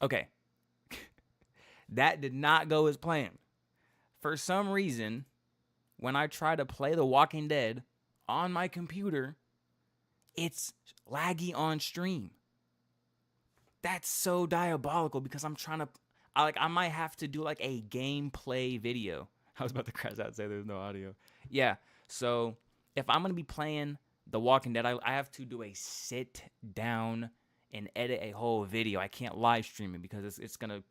Okay, that did not go as planned. For some reason, when I try to play The Walking Dead on my computer, it's laggy on stream. That's so diabolical because I'm trying to I might have to do like a gameplay video. I was about to crash out and say there's no audio. Yeah. So if I'm gonna be playing The Walking Dead, I have to do a sit down and edit a whole video. I can't live stream it because it's gonna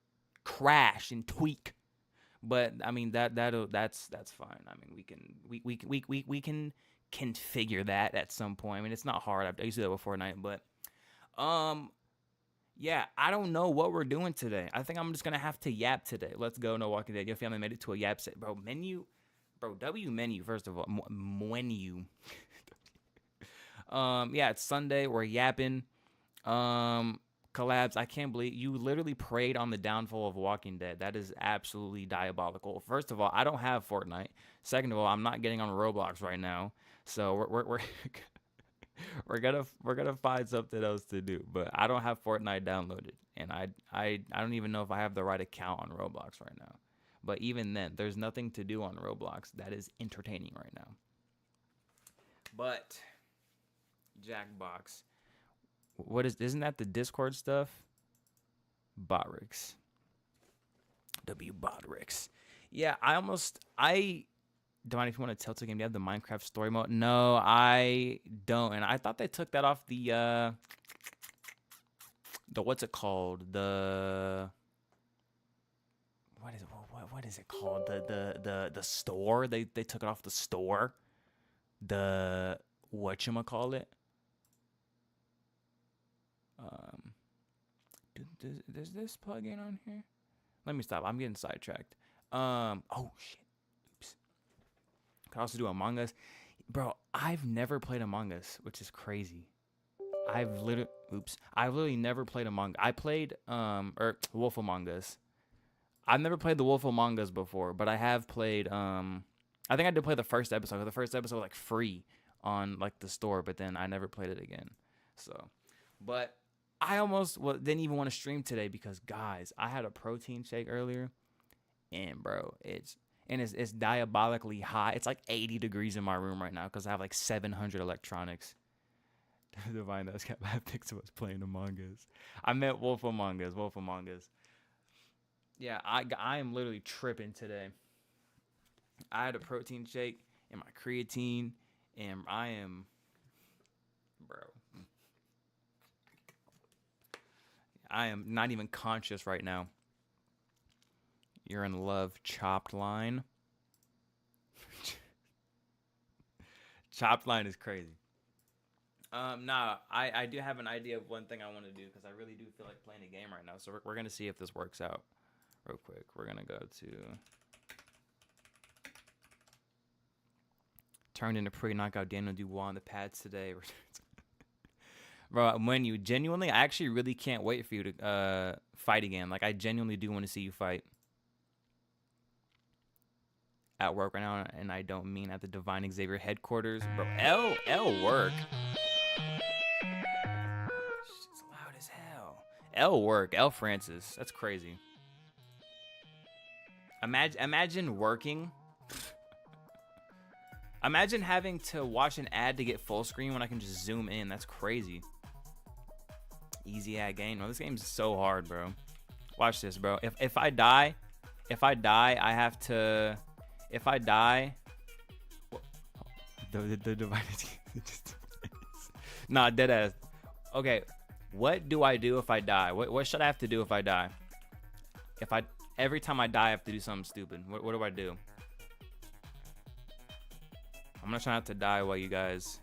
crash and tweak. But I mean that's fine. I mean we can configure that at some point. I mean it's not hard. I used to do that before night, but um yeah, I don't know what we're doing today. I think I'm just gonna have to yap today. Let's go, No Walking Dead. Your family made it to a yap set, bro. Menu, bro. W menu first of all. Menu. Yeah, it's Sunday. We're yapping. Collabs. I can't believe you literally preyed on the downfall of Walking Dead. That is absolutely diabolical. First of all, I don't have Fortnite. Second of all, I'm not getting on Roblox right now. So we're we're gonna find something else to do. But I don't have Fortnite downloaded, and I don't even know if I have the right account on Roblox right now. But even then, there's nothing to do on Roblox that is entertaining right now. But Jackbox, what isn't that the Discord stuff? Botrix. W Botrix. Yeah, I Don't if you want to Telltale game, do you have the Minecraft story mode? No, I don't. And I thought they took that off the what's it called? What is it called? The store. They took it off the store. The whatchamacallit? Um does this plug in on here? Let me stop. I'm getting sidetracked. Oh shit. Oops. Could also do Among Us. Bro, I've never played Among Us, which is crazy. I've literally never played Among. I played or Wolf Among Us. I've never played the Wolf Among Us before, but I have played I think I did play the first episode. The first episode was like free on like the store, but then I never played it again. So, but I almost didn't even want to stream today because guys, I had a protein shake earlier, and bro, it's diabolically hot. It's like 80 degrees in my room right now because I have like 700 electronics. Divine that's got bad pics of us playing Among Us. I meant Wolf Among Us. Wolf Among Us. Yeah, I am literally tripping today. I had a protein shake and my creatine, and I am, bro. I am not even conscious right now. You're in love, chopped line. Chopped line is crazy. Nah, I do have an idea of one thing I want to do because I really do feel like playing a game right now. So we're gonna see if this works out real quick. We're gonna go to turned into pre-knockout Daniel Dubois on the pads today. Bro, when you genuinely, I actually really can't wait for you to fight again. Like I genuinely do want to see you fight at work right now, and I don't mean at the Divine Xavier headquarters, bro. L work. It's loud as hell. L work. L Francis. That's crazy. Imagine working. Imagine having to watch an ad to get full screen when I can just zoom in. That's crazy. Easy ad game. No, this game's so hard, bro. Watch this, bro. If I die, I have to. If I die, the device. Nah, dead ass. Okay, what do I do if I die? What should I have to do if I die? Every time I die, I have to do something stupid. What do I do? I'm not trying not to die while you guys.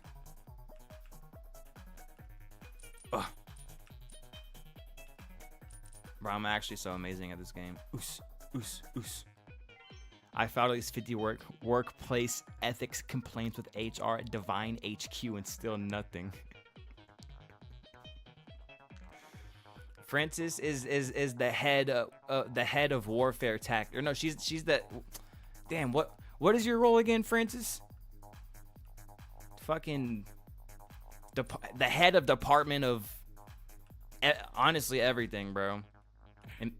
Ugh. Bro, I'm actually so amazing at this game. Oos. I filed at least 50 workplace ethics complaints with HR at Divine HQ and still nothing. Francis is the head of warfare tactics. Or no, she's the. Damn, what is your role again, Francis? Fucking the head of department of honestly everything, bro. And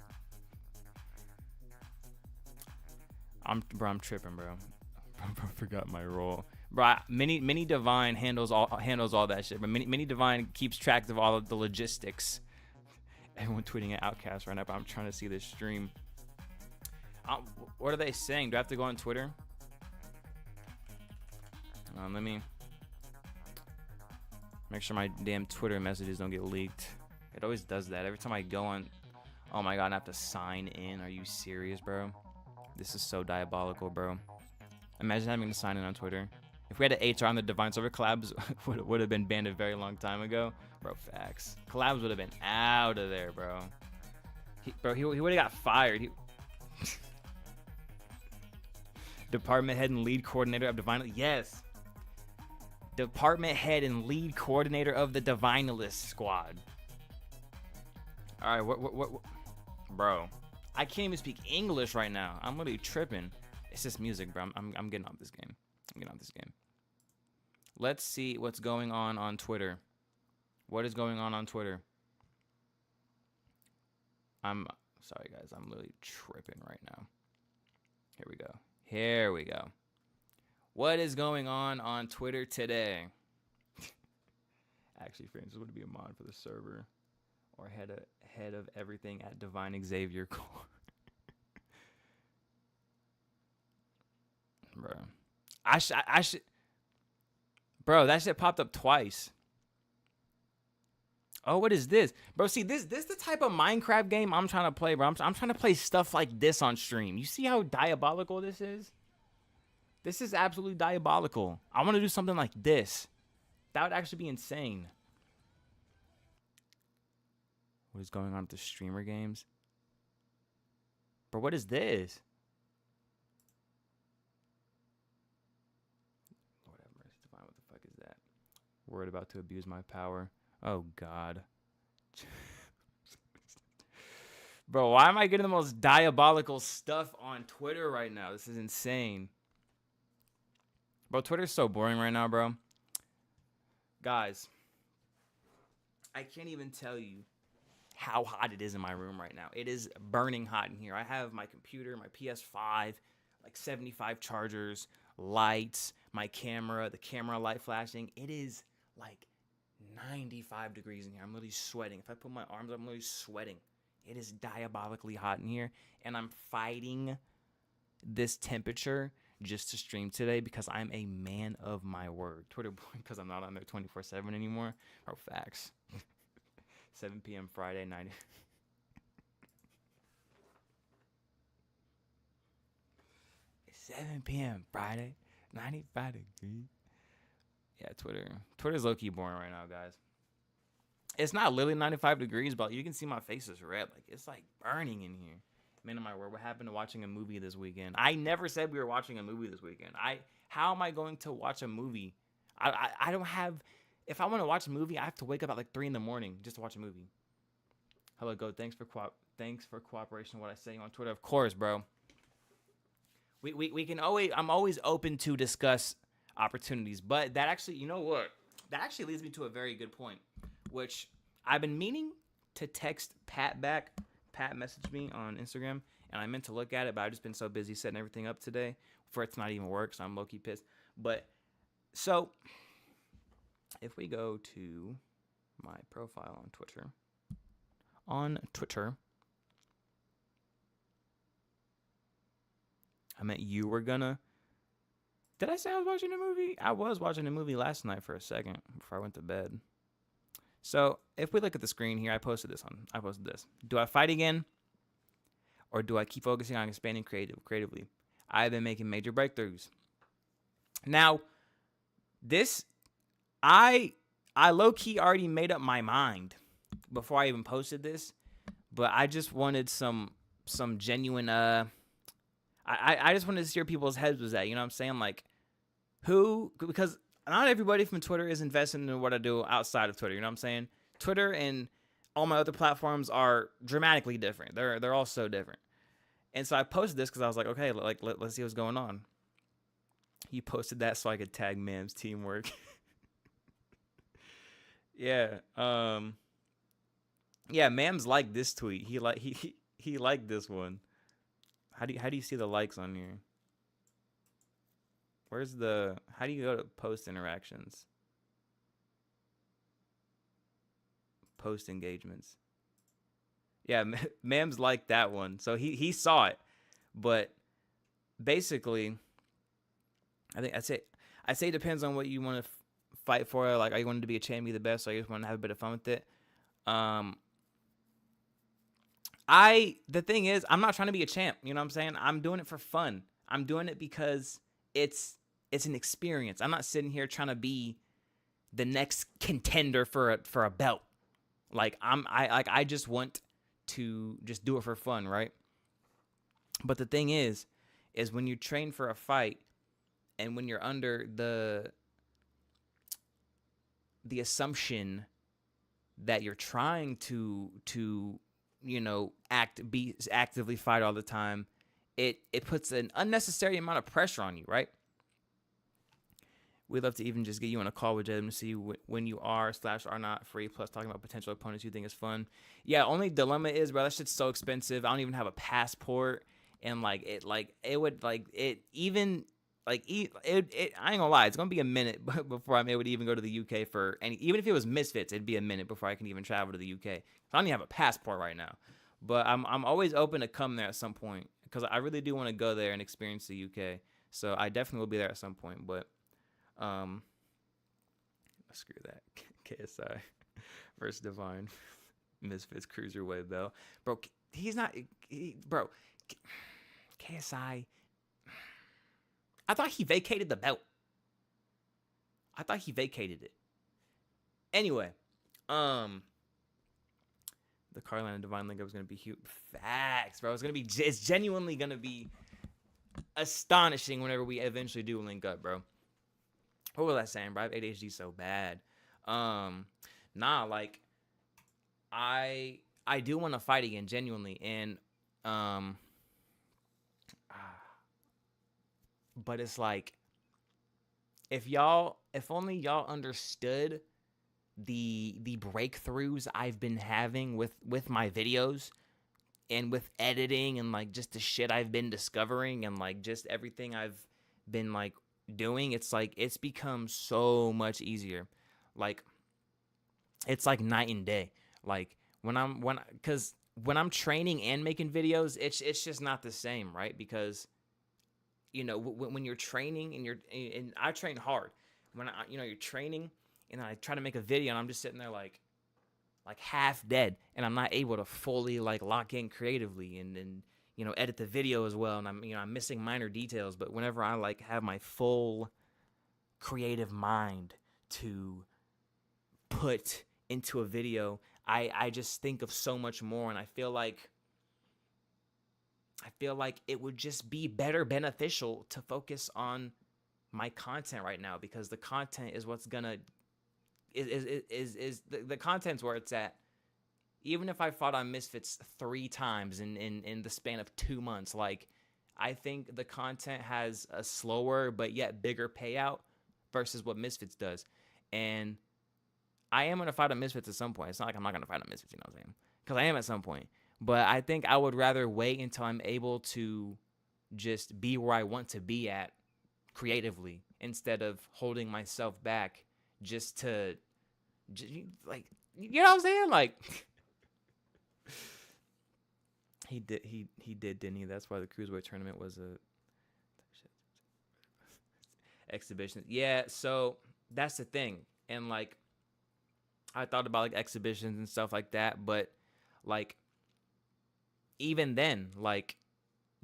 I'm tripping, bro. I forgot my role. Bro, Mini Divine handles all that shit. But Mini Divine keeps track of all of the logistics. Everyone tweeting at Outcast right now, but I'm trying to see this stream. What are they saying? Do I have to go on Twitter? Let me make sure my damn Twitter messages don't get leaked. It always does that. Every time I go on, oh my god, I have to sign in. Are you serious, bro? This is so diabolical, bro. Imagine having to sign in on Twitter. If we had an HR on the Divine Server, collabs would have been banned a very long time ago. Bro, facts. Collabs would have been out of there, bro. He would have got fired. Department head and lead coordinator of Divine. Yes. Department head and lead coordinator of the Divinalist squad. All right, what? Bro, I can't even speak English right now. I'm literally tripping. It's just music, bro. I'm getting off this game. Let's see what's going on Twitter. What is going on Twitter? I'm sorry, guys. I'm literally tripping right now. Here we go. What is going on Twitter today? Actually, Francis would be a mod for the server, or head of everything at Divine Xavier Core. Bro, I should. Bro, that shit popped up twice. Oh, what is this? Bro, see, this the type of Minecraft game I'm trying to play, bro. I'm trying to play stuff like this on stream. You see how diabolical this is? This is absolutely diabolical. I want to do something like this. That would actually be insane. What is going on with the streamer games? Bro, what is this? Lord have mercy, Divine. What the fuck is that? Worried about to abuse my power. Oh, God. Bro, why am I getting the most diabolical stuff on Twitter right now? This is insane. Bro, Twitter's so boring right now, bro. Guys, I can't even tell you how hot it is in my room right now. It is burning hot in here. I have my computer, my PS5, like 75 chargers, lights, my camera, the camera light flashing. It is like 95 degrees in here. I'm literally sweating. If I put my arms up, I'm literally sweating. It is diabolically hot in here, and I'm fighting this temperature just to stream today because I'm a man of my word. Twitter boy, because I'm not on there 24/7 anymore. Bro, facts. 7 p.m. Friday night. 7 p.m. Friday, 95 degrees. Yeah, Twitter's low-key boring right now, guys. It's not literally 95 degrees, but you can see my face is red. Like, it's like burning in here. Man of my word, what happened to watching a movie this weekend? I never said we were watching a movie this weekend. How am I going to watch a movie? I don't have, if I want to watch a movie, I have to wake up at like 3 in the morning just to watch a movie. Hello, Go. Thanks for cooperation. What I say on Twitter, of course, bro. We can always, I'm always open to discuss opportunities, but that actually, you know what? That actually leads me to a very good point, which I've been meaning to text Pat back. Pat messaged me on Instagram, and I meant to look at it, but I've just been so busy setting everything up today for it to not even work, so I'm low-key pissed. But, so, if we go to my profile on Twitter, I meant you were gonna, did I say I was watching a movie? I was watching a movie last night for a second before I went to bed. So if we look at the screen here, I posted this. Do I fight again, or do I keep focusing on expanding creatively? I've been making major breakthroughs. Now, this, I low-key already made up my mind before I even posted this, but I just wanted some genuine, I just wanted to see where people's heads was at, you know what I'm saying? Like, because not everybody from Twitter is invested in what I do outside of Twitter, you know what I'm saying? Twitter and all my other platforms are dramatically different. They're all so different. And so I posted this because I was like, okay, let's see what's going on. He posted that so I could tag Mam's teamwork. Yeah. Yeah, Mams liked this tweet. He liked this one. How do you see the likes on here? Where's the how do you go to post interactions? Post engagements. Yeah, Mams liked that one. So he saw it. But basically, I say it depends on what you want to fight for. Like, are you wanting to be a champ, be the best, or you just want to have a bit of fun with it? Um, the thing is, I'm not trying to be a champ. You know what I'm saying? I'm doing it for fun. I'm doing it because it's an experience. I'm not sitting here trying to be the next contender for a belt. Like I just want to just do it for fun, right? But the thing is when you train for a fight and when you're under the assumption that you're trying to be actively fight all the time, it puts an unnecessary amount of pressure on you, right? We'd love to even just get you on a call with Jed to see when you are/are not free, plus talking about potential opponents you think is fun. Yeah, only dilemma is, bro, that shit's so expensive. I don't even have a passport, and I ain't gonna lie, it's gonna be a minute before I'm able to even go to the UK for any. Even if it was Misfits, it'd be a minute before I can even travel to the UK. I don't even have a passport right now, but I'm always open to come there at some point because I really do want to go there and experience the UK. So I definitely will be there at some point, but. Screw that. KSI versus Divine. Misfits Cruiserweight belt. Bro, he's not. Bro, KSI. I thought he vacated the belt. I thought he vacated it. Anyway, the Carlina Divine link up is going to be huge. Facts, bro. It's genuinely going to be astonishing whenever we eventually do link up, bro. What was I saying, bro? I have ADHD so bad. Like I do want to fight again, genuinely, and but it's like if only y'all understood the breakthroughs I've been having with my videos and with editing and like just the shit I've been discovering and like just everything I've been like doing. It's like it's become so much easier. Like it's like night and day. Like when I'm training and making videos, it's just not the same, right? Because when you're training and I train hard. When you're training and I try to make a video and I'm just sitting there like half dead and I'm not able to fully like lock in creatively and edit the video as well, and I'm missing minor details. But whenever I like have my full creative mind to put into a video, I just think of so much more, and I feel like it would just be beneficial to focus on my content right now, because the content is what's gonna is the content's where it's at. Even if I fought on Misfits 3 times in the span of 2 months, like I think the content has a slower but yet bigger payout versus what Misfits does. And I am gonna fight on Misfits at some point. It's not like I'm not gonna fight on Misfits, you know what I'm saying? Because I am at some point. But I think I would rather wait until I'm able to just be where I want to be at creatively instead of holding myself back just to like, you know what I'm saying? Like he did, didn't he? That's why the Cruiserweight tournament was a exhibition. Yeah, so that's the thing. And like I thought about like exhibitions and stuff like that, but like even then, like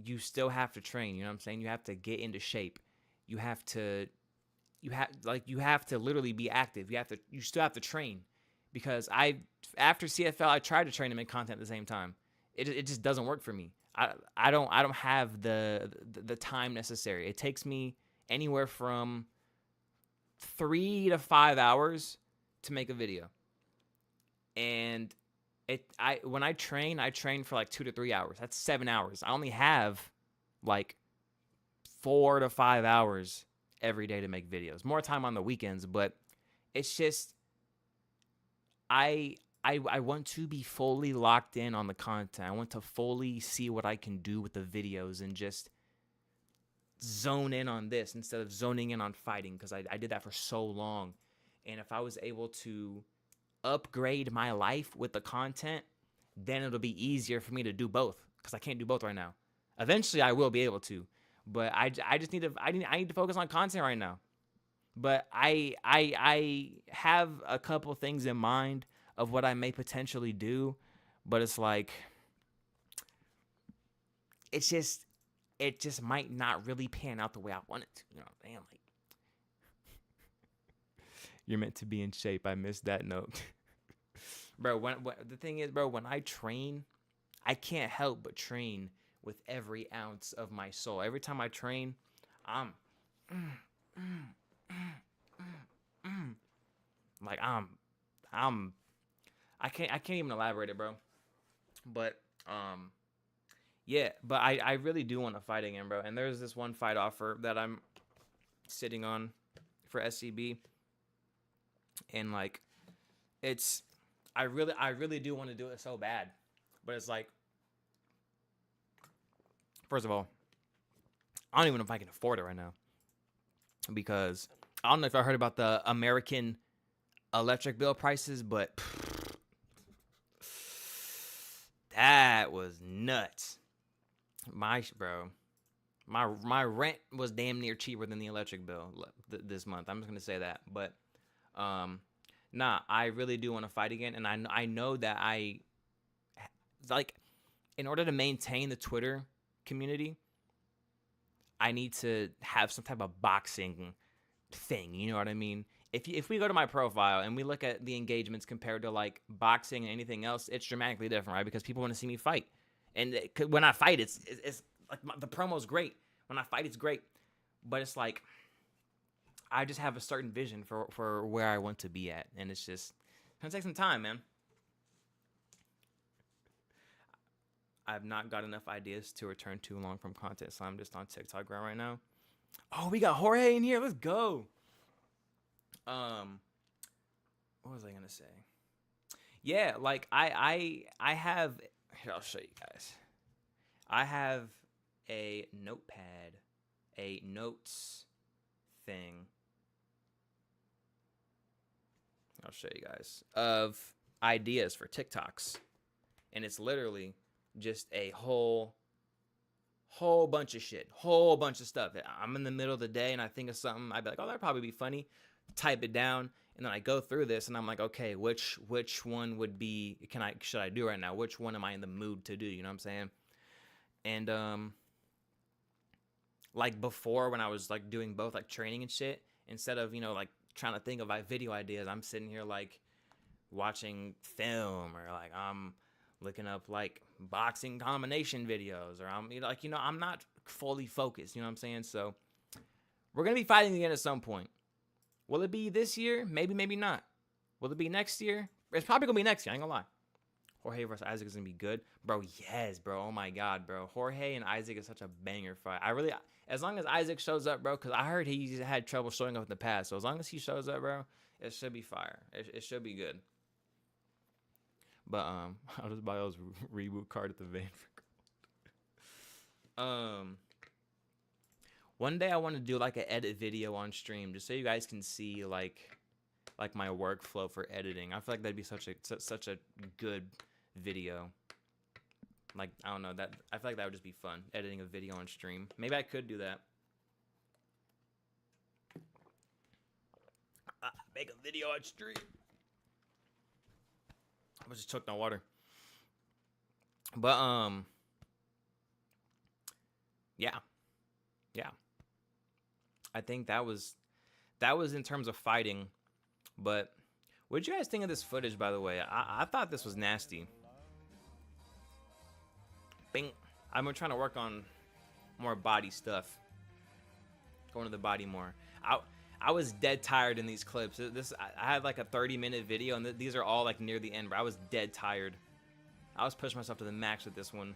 you still have to train, you know what I'm saying? You have to get into shape. You have to literally be active. You still have to train, because after CFL I tried to train and make content at the same time. It just doesn't work for me. I don't have the time necessary. It takes me anywhere from 3 to 5 hours to make a video. And when I train for like 2 to 3 hours. That's 7 hours. I only have like 4 to 5 hours every day to make videos. More time on the weekends, but it's just I I want to be fully locked in on the content. I want to fully see what I can do with the videos and just zone in on this instead of zoning in on fighting, because I did that for so long. And if I was able to upgrade my life with the content, then it'll be easier for me to do both, because I can't do both right now. Eventually I will be able to, but I just need to I need to focus on content right now. But I have a couple things in mind of what I may potentially do, but it's like it just might not really pan out the way I want it to. You know what I'm saying? Like, you're meant to be in shape. I missed that note. Bro, when the thing is, bro, when I train, I can't help but train with every ounce of my soul. Every time I train, I'm like I can't even elaborate it, bro. But yeah, but I really do want to fight again, bro. And there's this one fight offer that I'm sitting on for SCB, and like I really do want to do it so bad, but it's like, first of all, I don't even know if I can afford it right now, because I don't know if I heard about the American electric bill prices, but that was nuts. My rent was damn near cheaper than the electric bill this month. I'm just gonna say that, but nah, I really do want to fight again, and I know that like, in order to maintain the Twitter community, I need to have some type of boxing thing. You know what I mean? If we go to my profile and we look at the engagements compared to like boxing and anything else, it's dramatically different, right? Because people want to see me fight, and when I fight, it's like the promo's great. When I fight, it's great, but it's like I just have a certain vision for where I want to be at, and it's just gonna take some time, man. I've not got enough ideas to return too long from content, so I'm just on TikTok right now. Oh, we got Jorge in here. Let's go. What was I gonna say? Yeah, like I have. Here, I'll show you guys. I have a notepad, a notes thing. I'll show you guys of ideas for TikToks, and it's literally just a whole bunch of shit, whole bunch of stuff. I'm in the middle of the day and I think of something, I'd be like, oh, that'd probably be funny. Type it down, and then I go through this and I'm like, okay, which one would be should I do right now? Which one am I in the mood to do? You know what I'm saying? And like before, when I was like doing both like training and shit, instead of, you know, like trying to think of like video ideas, I'm sitting here like watching film, or like I'm looking up like boxing combination videos, or I'm, you know, like, you know, I'm not fully focused, you know what I'm saying? So we're gonna be fighting again at some point. Will it be this year? Maybe, maybe not. Will it be next year? It's probably gonna be next year, I ain't gonna lie. Jorge versus Isaac is gonna be good, bro. Yes, bro. Oh my god, bro. Jorge and Isaac is such a banger fight. As long as Isaac shows up, bro, because I heard he had trouble showing up in the past, so as long as he shows up, bro, it should be fire. It should be good. But I'll just buy those reboot card at the van for one day I want to do like an edit video on stream, just so you guys can see like my workflow for editing. I feel like that'd be such a good video. Like, I don't know, that I feel like that would just be fun, editing a video on stream. Maybe I could do that. Make a video on stream. I was just choked on water. But yeah. I think that was in terms of fighting. But what did you guys think of this footage, by the way? I thought this was nasty. Bing. I've been trying to work on more body stuff. Going to the body more. I was dead tired in these clips. I had like a 30-minute video, and these are all like near the end, but I was dead tired. I was pushing myself to the max with this one.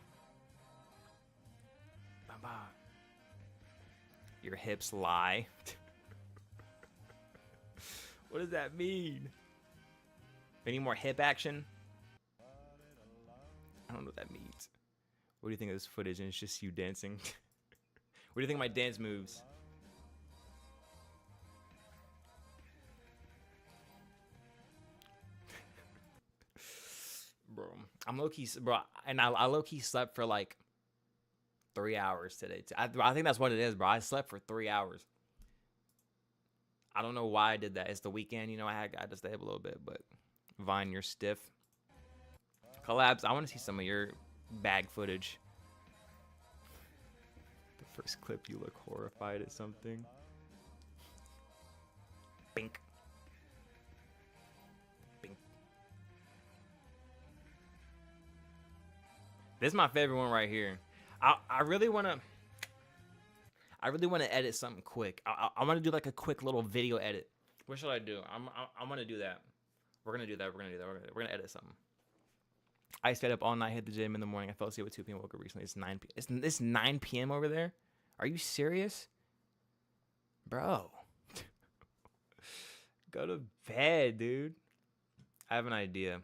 Your hips lie. What does that mean? Any more hip action? I don't know what that means. What do you think of this footage? And it's just you dancing. What do you think of my dance moves? Bro, I'm low-key, bro, and I low-key slept for like 3 hours today. I think that's what it is, bro. I slept for 3 hours. I don't know why I did that. It's the weekend, you know. I had to stay up a little bit, but Vine, you're stiff. Collabs, I want to see some of your bag footage. The first clip, you look horrified at something. Bink. Bink. This is my favorite one right here. I really want to edit something quick. I want to do like a quick little video edit. What should I do? I'm going to do that. We're going to do that. We're going to edit something. I stayed up all night, hit the gym in the morning. I fell asleep at 2 p.m. Woke up recently. It's 9 p.m. It's 9 p.m. over there? Are you serious? Bro. Go to bed, dude. I have an idea.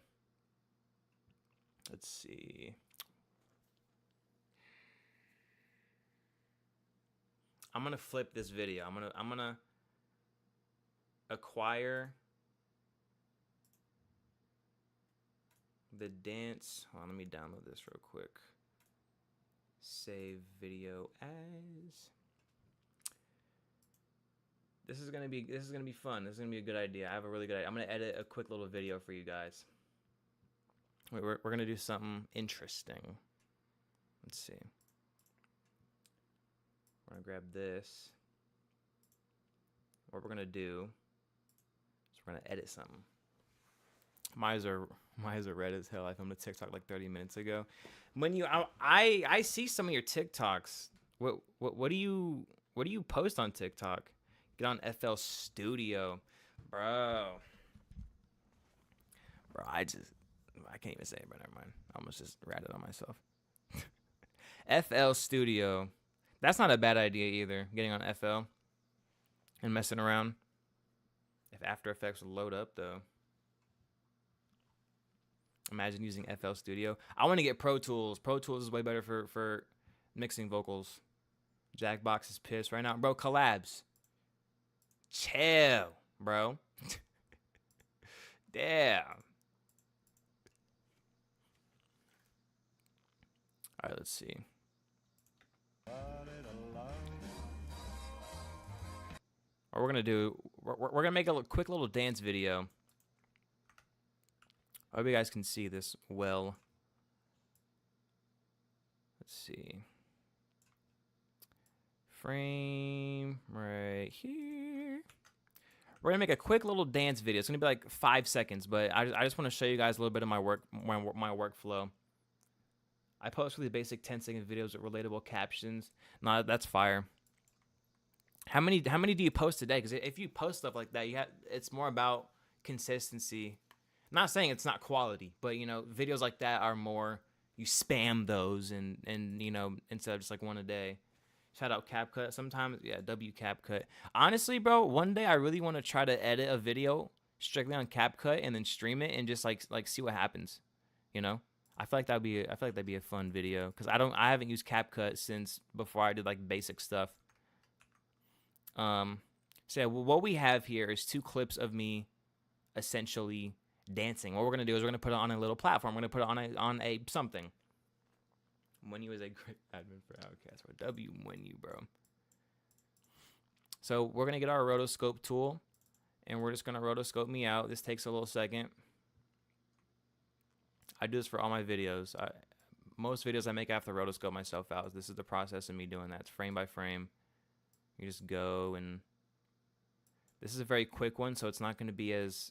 Let's see. I'm gonna flip this video. I'm gonna acquire the dance. Hold on, let me download this real quick. Save video as. This is gonna be fun. This is gonna be a good idea. I have a really good idea. I'm gonna edit a quick little video for you guys. We're gonna do something interesting. Let's see. We're gonna grab this. What we're gonna do is we're gonna edit something. My eyes are red as hell. I filmed a TikTok like 30 minutes ago. When you, I see some of your TikToks. What do you post on TikTok? Get on FL Studio, bro. I can't even say it, but never mind. I almost just ratted on myself. FL Studio. That's not a bad idea either, getting on FL and messing around. If After Effects would load up, though. Imagine using FL Studio. I want to get Pro Tools. Pro Tools is way better for mixing vocals. Jackbox is pissed right now. Bro, collabs. Chill, bro. Damn. All right, let's see. What we're gonna do, we're gonna make a quick little dance video. I hope you guys can see this well. Let's see. Frame right here. We're gonna make a quick little dance video. It's gonna be like 5 seconds, but I just want to show you guys a little bit of my workflow. I post really basic 10-second videos with relatable captions. No, that's fire. How many do you post a day? Because if you post stuff like that, it's more about consistency. I'm not saying it's not quality, but you know, videos like that are more, you spam those and you know, instead of just like one a day. Shout out CapCut sometimes. Yeah, WCapCut. Honestly, bro, one day I really want to try to edit a video strictly on CapCut and then stream it and just like see what happens. You know? I feel like that'd be a fun video because I haven't used CapCut since before I did like basic stuff. So yeah, what we have here is 2 clips of me essentially dancing. What we're gonna do is we're gonna put it on a little platform. We're gonna put it on a something. Mwenyu is a great admin for Outcast. Or W Mwenyu, bro. So we're gonna get our rotoscope tool, and we're just gonna rotoscope me out. This takes a little second. I do this for all my videos. Most videos I make, I have to rotoscope myself out. This is the process of me doing that. It's frame by frame. You just go, and this is a very quick one, so it's not going to be as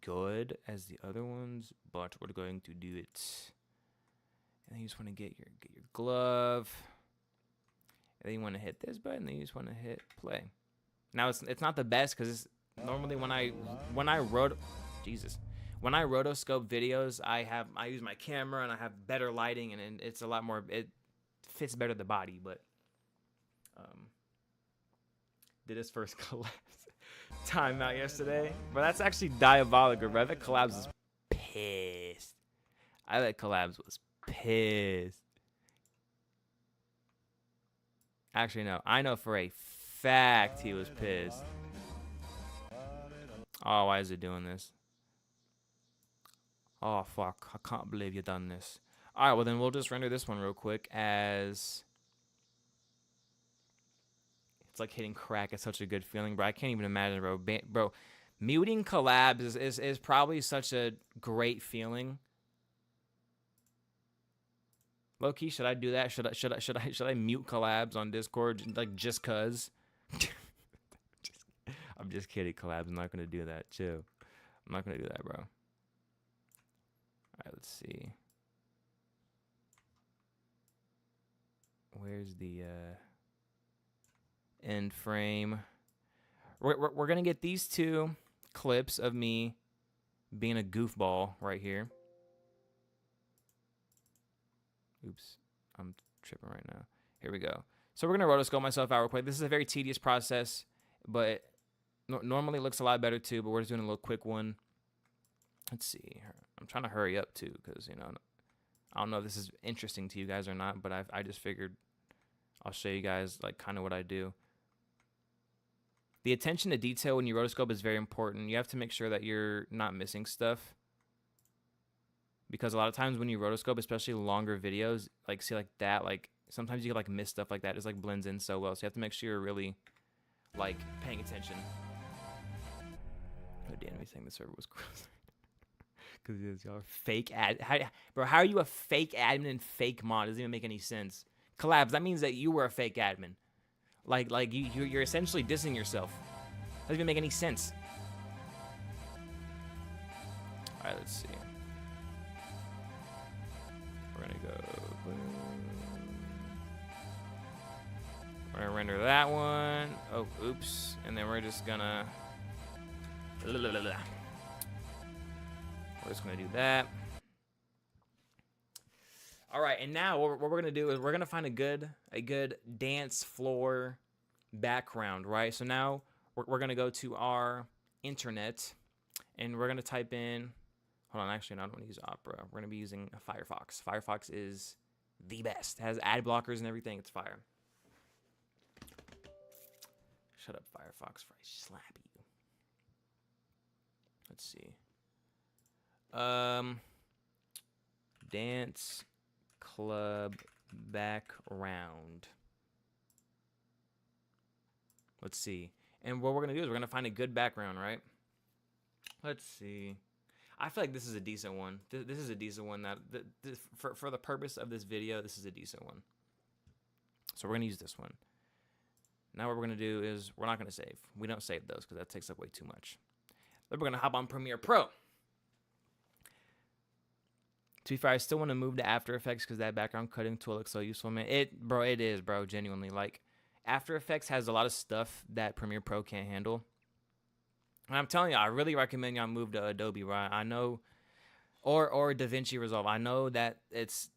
good as the other ones, but we're going to do it. And then you just want to get your glove. And then you want to hit this button, then you just want to hit play. Now it's not the best because normally when I rotoscope videos, I use my camera and I have better lighting and it's a lot more, it fits better the body, but did his first collapse timeout yesterday, but that's actually diabolical, bro. That collapse is pissed. I bet Collabs was pissed. Actually, no. I know for a fact he was pissed. Oh, why is it doing this? Oh, fuck. I can't believe you done this. All right, well, then we'll just render this one real quick as... It's like hitting crack. It's such a good feeling, bro. I can't even imagine, bro. Bro, muting collabs is probably such a great feeling. Low-key, should I do that? Should I mute collabs on Discord, like, just cause? I'm just kidding, collabs. I'm not gonna do that. Chill. I'm not gonna do that, bro. All right, let's see. Where's the end frame? We're gonna get these two clips of me being a goofball right here. Oops, I'm tripping right now. Here we go. So we're gonna rotoscope myself out real quick. This is a very tedious process, but normally looks a lot better too. But we're just doing a little quick one. Let's see. I'm trying to hurry up too, because, you know, I don't know if this is interesting to you guys or not, but I just figured I'll show you guys like kind of what I do. The attention to detail when you rotoscope is very important. You have to make sure that you're not missing stuff, because a lot of times when you rotoscope, especially longer videos, like see like that, like sometimes you like miss stuff like that. It just like blends in so well. So you have to make sure you're really like paying attention. Oh damn, me saying the server was gross. Because y'all fake ad, bro. How are you a fake admin and fake mod? It doesn't even make any sense. Collabs, that means that you were a fake admin. Like you're essentially dissing yourself. Doesn't even make any sense. All right, let's see. We're gonna go. We're gonna render that one. Oh, oops. And then we're just gonna. We're just gonna do that. All right, and now what we're gonna do is we're gonna find a good dance floor background, right? So now we're gonna go to our internet, and we're gonna type in. Hold on, actually, no, I don't want to use Opera. We're gonna be using Firefox. Firefox is the best. It has ad blockers and everything. It's fire. Shut up, Firefox, before I slap you. Let's see. Dance club background. Let's see. And what we're gonna do is we're gonna find a good background, right? Let's see. I feel like this is a decent one. This is a decent one. For the purpose of this video, this is a decent one. So we're gonna use this one. Now what we're gonna do is we're not gonna save. We don't save those because that takes up way too much. Then we're gonna hop on Premiere Pro. To be fair, I still want to move to After Effects because that background cutting tool looks so useful, man. It is, bro. Genuinely, like, After Effects has a lot of stuff that Premiere Pro can't handle. And I'm telling you, I really recommend y'all move to Adobe, right? I know, or DaVinci Resolve. I know that it's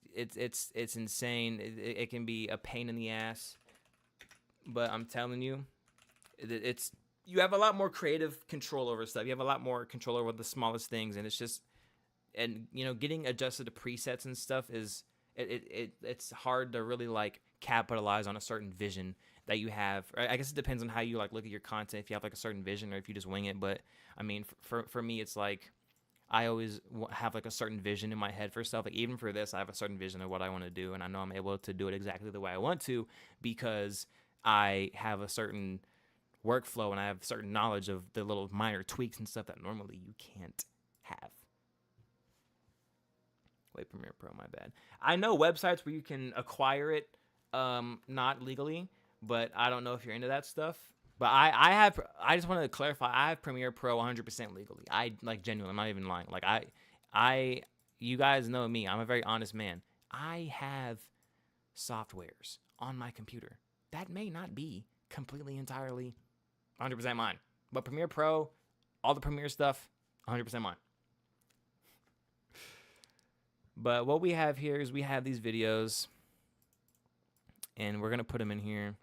insane. It can be a pain in the ass, but I'm telling you, you have a lot more creative control over stuff. You have a lot more control over the smallest things, and it's just. And, you know, getting adjusted to presets and stuff is it's hard to really like capitalize on a certain vision that you have. I guess it depends on how you like look at your content, if you have like a certain vision or if you just wing it. But I mean, for me, it's like I always have like a certain vision in my head for stuff. Like even for this, I have a certain vision of what I want to do, and I know I'm able to do it exactly the way I want to because I have a certain workflow and I have certain knowledge of the little minor tweaks and stuff that normally you can't have. Wait, Premiere Pro, my bad. I know websites where you can acquire it not legally, but I don't know if you're into that stuff. But I just wanted to clarify, I have Premiere Pro 100% legally. I like genuinely, I'm not even lying. Like you guys know me. I'm a very honest man. I have softwares on my computer that may not be completely entirely 100% mine. But Premiere Pro, all the Premiere stuff, 100% mine. But what we have here is we have these videos, and we're going to put them in here.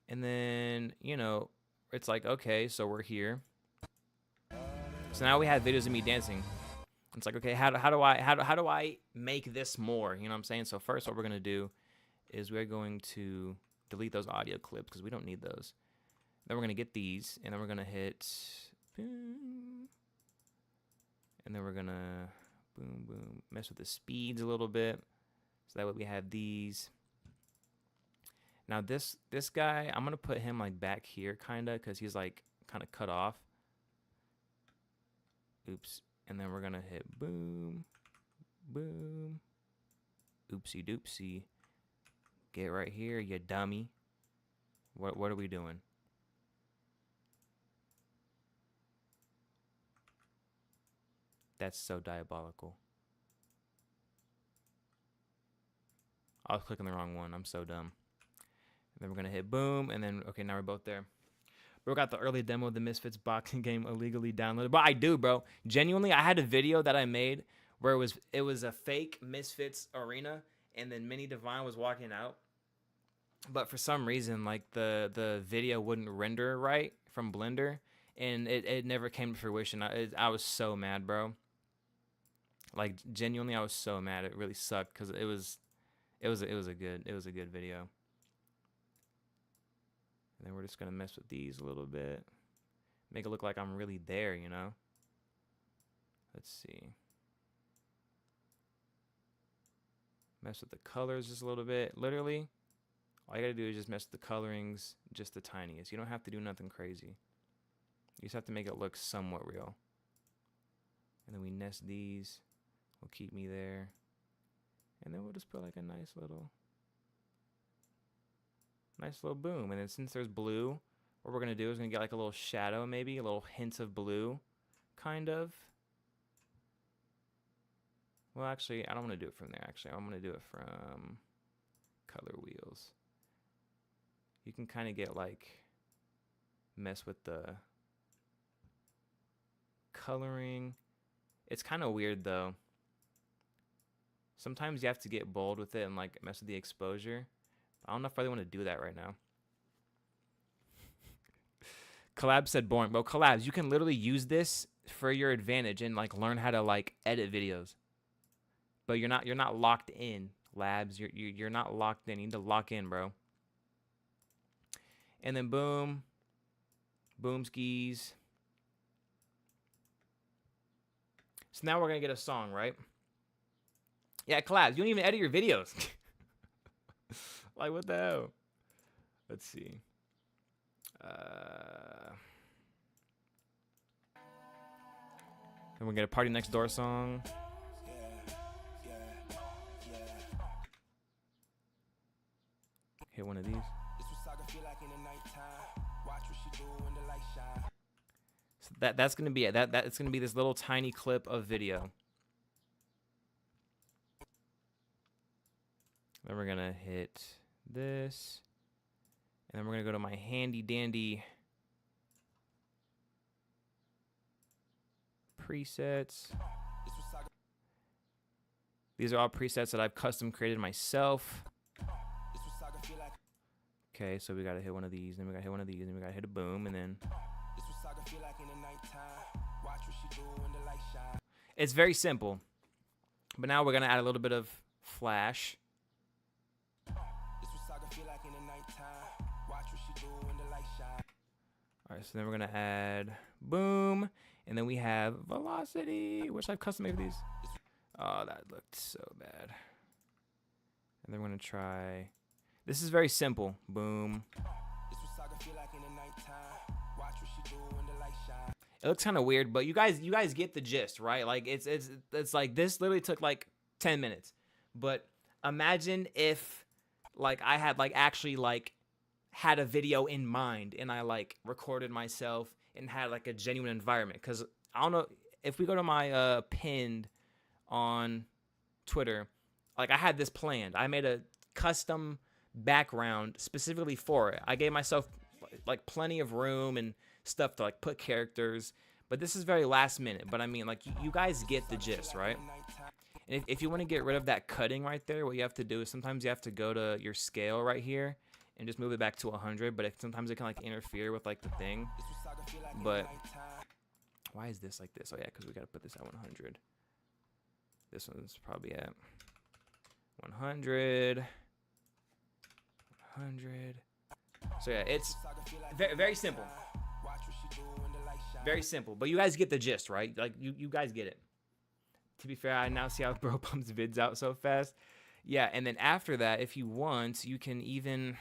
And then, you know, it's like, okay, so we're here. So now we have videos of me dancing. It's like, okay, how do I make this more? You know what I'm saying? So first, what we're gonna do is we're going to delete those audio clips because we don't need those. Then we're gonna get these, and then we're gonna hit boom, and then we're gonna boom boom mess with the speeds a little bit, so that way we have these. Now this guy, I'm gonna put him like back here, kinda, because he's like kind of cut off. Oops. And then we're gonna hit boom, boom, oopsie doopsie. Get right here, you dummy. What are we doing? That's so diabolical. I was clicking the wrong one. I'm so dumb. And then we're gonna hit boom, and then okay, now we're both there. Bro got the early demo of the Misfits boxing game illegally downloaded. But I do, bro. Genuinely, I had a video that I made where it was a fake Misfits arena, and then Mini Divine was walking out. But for some reason, like the video wouldn't render right from Blender, and it never came to fruition. I was so mad, bro. Like genuinely, I was so mad. It really sucked because it was a good video. And then we're just gonna mess with these a little bit, make it look like I'm really there, you know. Let's see. Mess with the colors just a little bit. Literally, all you gotta do is just mess with the colorings just the tiniest. You don't have to do nothing crazy. You just have to make it look somewhat real. And then we nest these. Will keep me there. And then we'll just put like a nice little boom. And then since there's blue, what we're gonna do is gonna get like a little shadow, maybe a little hint of blue, kind of. Well, actually, I don't want to do it from there. Actually, I'm gonna do it from color wheels. You can kind of get like mess with the coloring. It's kind of weird though. Sometimes you have to get bold with it and like mess with the exposure. I don't know if I really want to do that right now. Collab said boring. Bro, Collabs, you can literally use this for your advantage and like learn how to like edit videos. But you're not locked in, Labs. You're not locked in. You need to lock in, bro. And then boom. Boom skis. So now we're gonna get a song, right? Yeah, Collabs, you don't even edit your videos. Like, what the hell? Let's see. Then we're gonna get a Party Next Door song. Hit one of these. So that's gonna be it. It's gonna be this little tiny clip of video. Then we're gonna hit this, and then we're gonna go to my handy dandy presets. These are all presets that I've custom created myself. Okay, so we gotta hit one of these, then we gotta hit one of these, then we gotta hit a boom, and then it's very simple. But now we're gonna add a little bit of flash. All right, so then we're gonna add boom, and then we have velocity, which I've custom made for these. Oh, that looked so bad. And then we're gonna try. This is very simple. Boom. It looks kind of weird, but you guys get the gist, right? Like it's like this literally took like 10 minutes. But imagine if like I had like actually like had a video in mind and I like recorded myself and had like a genuine environment. Cause I don't know if we go to my pinned on Twitter, like I had this planned. I made a custom background specifically for it. I gave myself like plenty of room and stuff to like put characters, but this is very last minute. But I mean, like you guys get the gist, right? And if you want to get rid of that cutting right there, what you have to do is sometimes you have to go to your scale right here and just move it back to 100. But sometimes it can like interfere with like the thing. But why is this like this? Oh yeah, because we got to put this at 100. This one's probably at 100. 100. So yeah, it's very simple. Very simple. But you guys get the gist, right? Like, you guys get it. To be fair, I now see how bro pumps vids out so fast. Yeah, and then after that, if you want, you can even,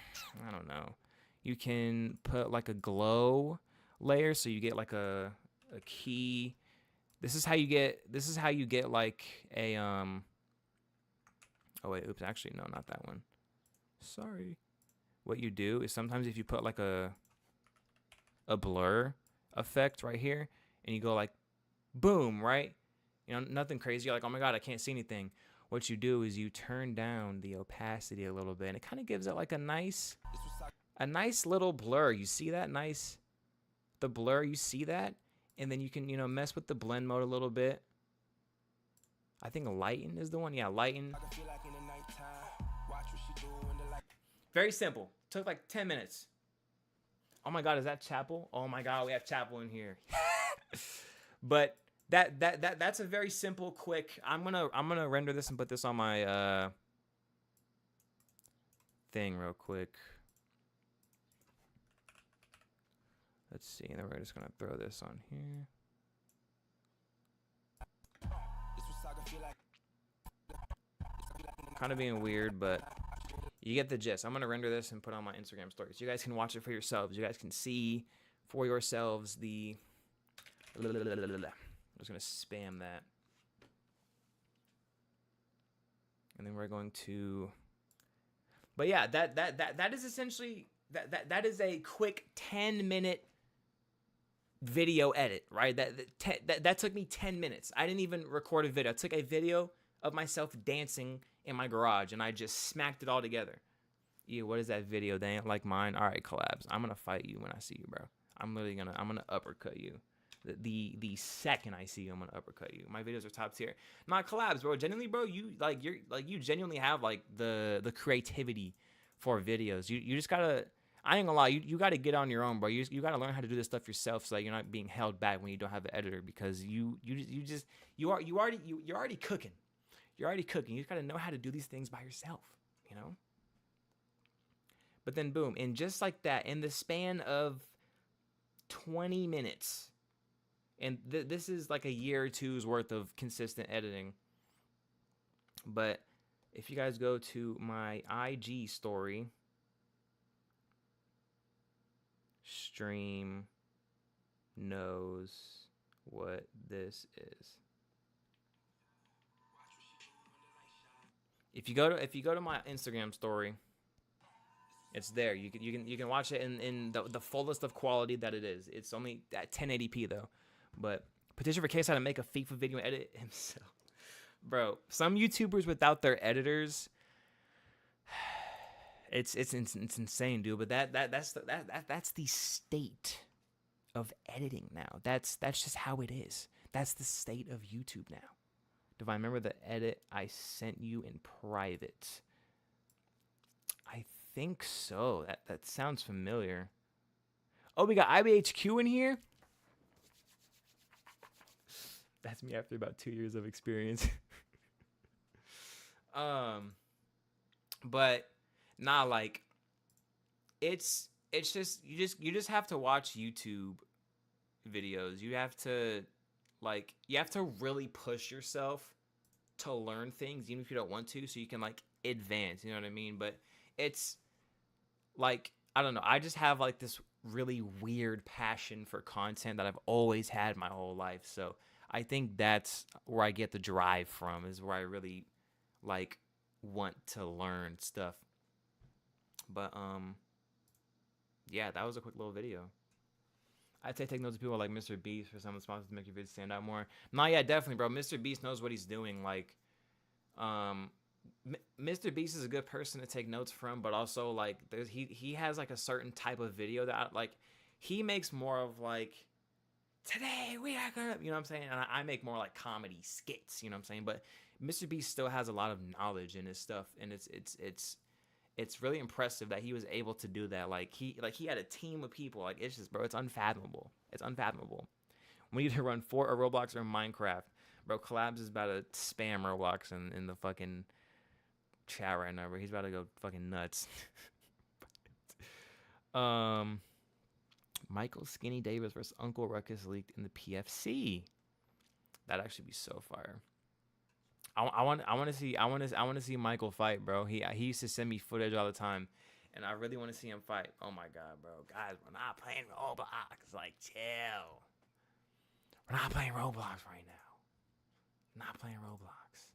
I don't know, you can put like a glow layer, so you get like a key. This is how you get like a oh wait, oops, actually no, not that one. Sorry. What you do is sometimes if you put like a blur effect right here and you go like boom, right? You know, nothing crazy. You're like, oh my god, I can't see anything. What you do is you turn down the opacity a little bit, and it kind of gives it like a nice little blur. You see that the blur, you see that? And then you can, you know, mess with the blend mode a little bit. I think lighten is the one. Yeah, lighten. Very simple. Took like 10 minutes. Oh my god, is that Chapel? Oh my god, we have Chapel in here. But that's a very simple, quick. I'm gonna render this and put this on my thing real quick. Let's see, and then we're just gonna throw this on here. Kind of being weird, but you get the gist. I'm gonna render this and put on my Instagram stories. You guys can watch it for yourselves. You guys can see for yourselves the. I'm just gonna spam that, and then we're going to. But yeah, that is essentially that is a quick 10-minute video edit, right? That took me 10 minutes. I didn't even record a video. I took a video of myself dancing in my garage, and I just smacked it all together. Yeah, what is that video? They ain't like mine. All right, collabs. I'm gonna fight you when I see you, bro. I'm gonna uppercut you. The second I see you, I'm gonna uppercut you. My videos are top tier. Not collabs, bro. Genuinely, bro, you genuinely have like the creativity for videos. You just gotta. I ain't gonna lie, you gotta get on your own, bro. You gotta learn how to do this stuff yourself, so that you're not being held back when you don't have an editor, because you're already cooking. You're already cooking. You just gotta know how to do these things by yourself, you know. But then boom, and just like that, in the span of 20 minutes. And this is like a year or two's worth of consistent editing. But if you guys go to my IG story, Stream knows what this is. If you go to my Instagram story, it's there. You can watch it in the fullest of quality that it is. It's only at 1080p though. But Petition for Case how to make a FIFA video and edit himself. Bro, some YouTubers without their editors, it's insane, dude. But that's the state of editing now. That's just how it is. That's the state of YouTube now. Do I remember the edit I sent you in private? I think so. That sounds familiar. Oh, we got IBHQ in here. That's me after about 2 years of experience. But nah, like it's just you just have to watch YouTube videos. You have to really push yourself to learn things, even if you don't want to, so you can like advance, you know what I mean? But it's like, I don't know, I just have like this really weird passion for content that I've always had my whole life. So I think that's where I get the drive from, is where I really like want to learn stuff. But yeah, that was a quick little video. I'd say take notes of people like Mr. Beast for some of the sponsors to make your videos stand out more. No, yeah, definitely, bro. Mr. Beast knows what he's doing. Like, Mr. Beast is a good person to take notes from, but also like he has like a certain type of video that he makes more of like, today we are gonna, you know what I'm saying? And I make more like comedy skits, you know what I'm saying? But Mr. Beast still has a lot of knowledge in his stuff, and it's really impressive that he was able to do that. Like he had a team of people. Like, it's just, bro, it's unfathomable. It's unfathomable. We need to run Fort or Roblox or Minecraft. Bro, Collabs is about to spam Roblox in the fucking chat right now, bro. He's about to go fucking nuts. Michael Skinny Davis versus Uncle Ruckus leaked in the PFC. That'd actually be so fire. I want to see Michael fight, bro. He used to send me footage all the time, and I really want to see him fight. Oh my god, bro, guys, we're not playing Roblox. Like, chill. We're not playing Roblox right now. Not playing Roblox.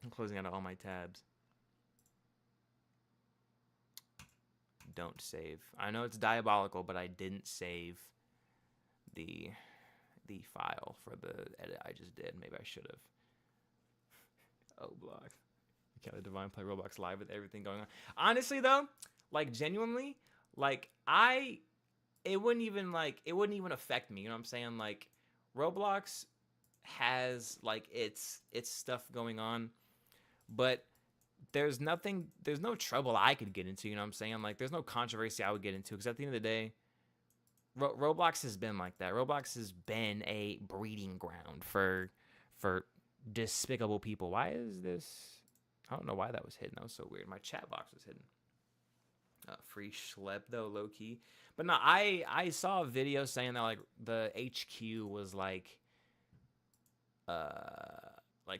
I'm closing out all my tabs. Don't save. I know it's diabolical, but I didn't save the file for the edit I just did. Maybe I should have. Oh, block. You can't Divine play Roblox live with everything going on. Honestly, though, like, genuinely, like, it wouldn't even affect me. You know what I'm saying? Like, Roblox has, like, its stuff going on, but there's no trouble I could get into. You know what I'm saying? Like, there's no controversy I would get into, because at the end of the day, Roblox has been like that. Roblox has been a breeding ground for despicable people. Why is this? I don't know why that was hidden. That was so weird. My chat box was hidden. Free schlep though, low key. But no, I saw a video saying that like the HQ was like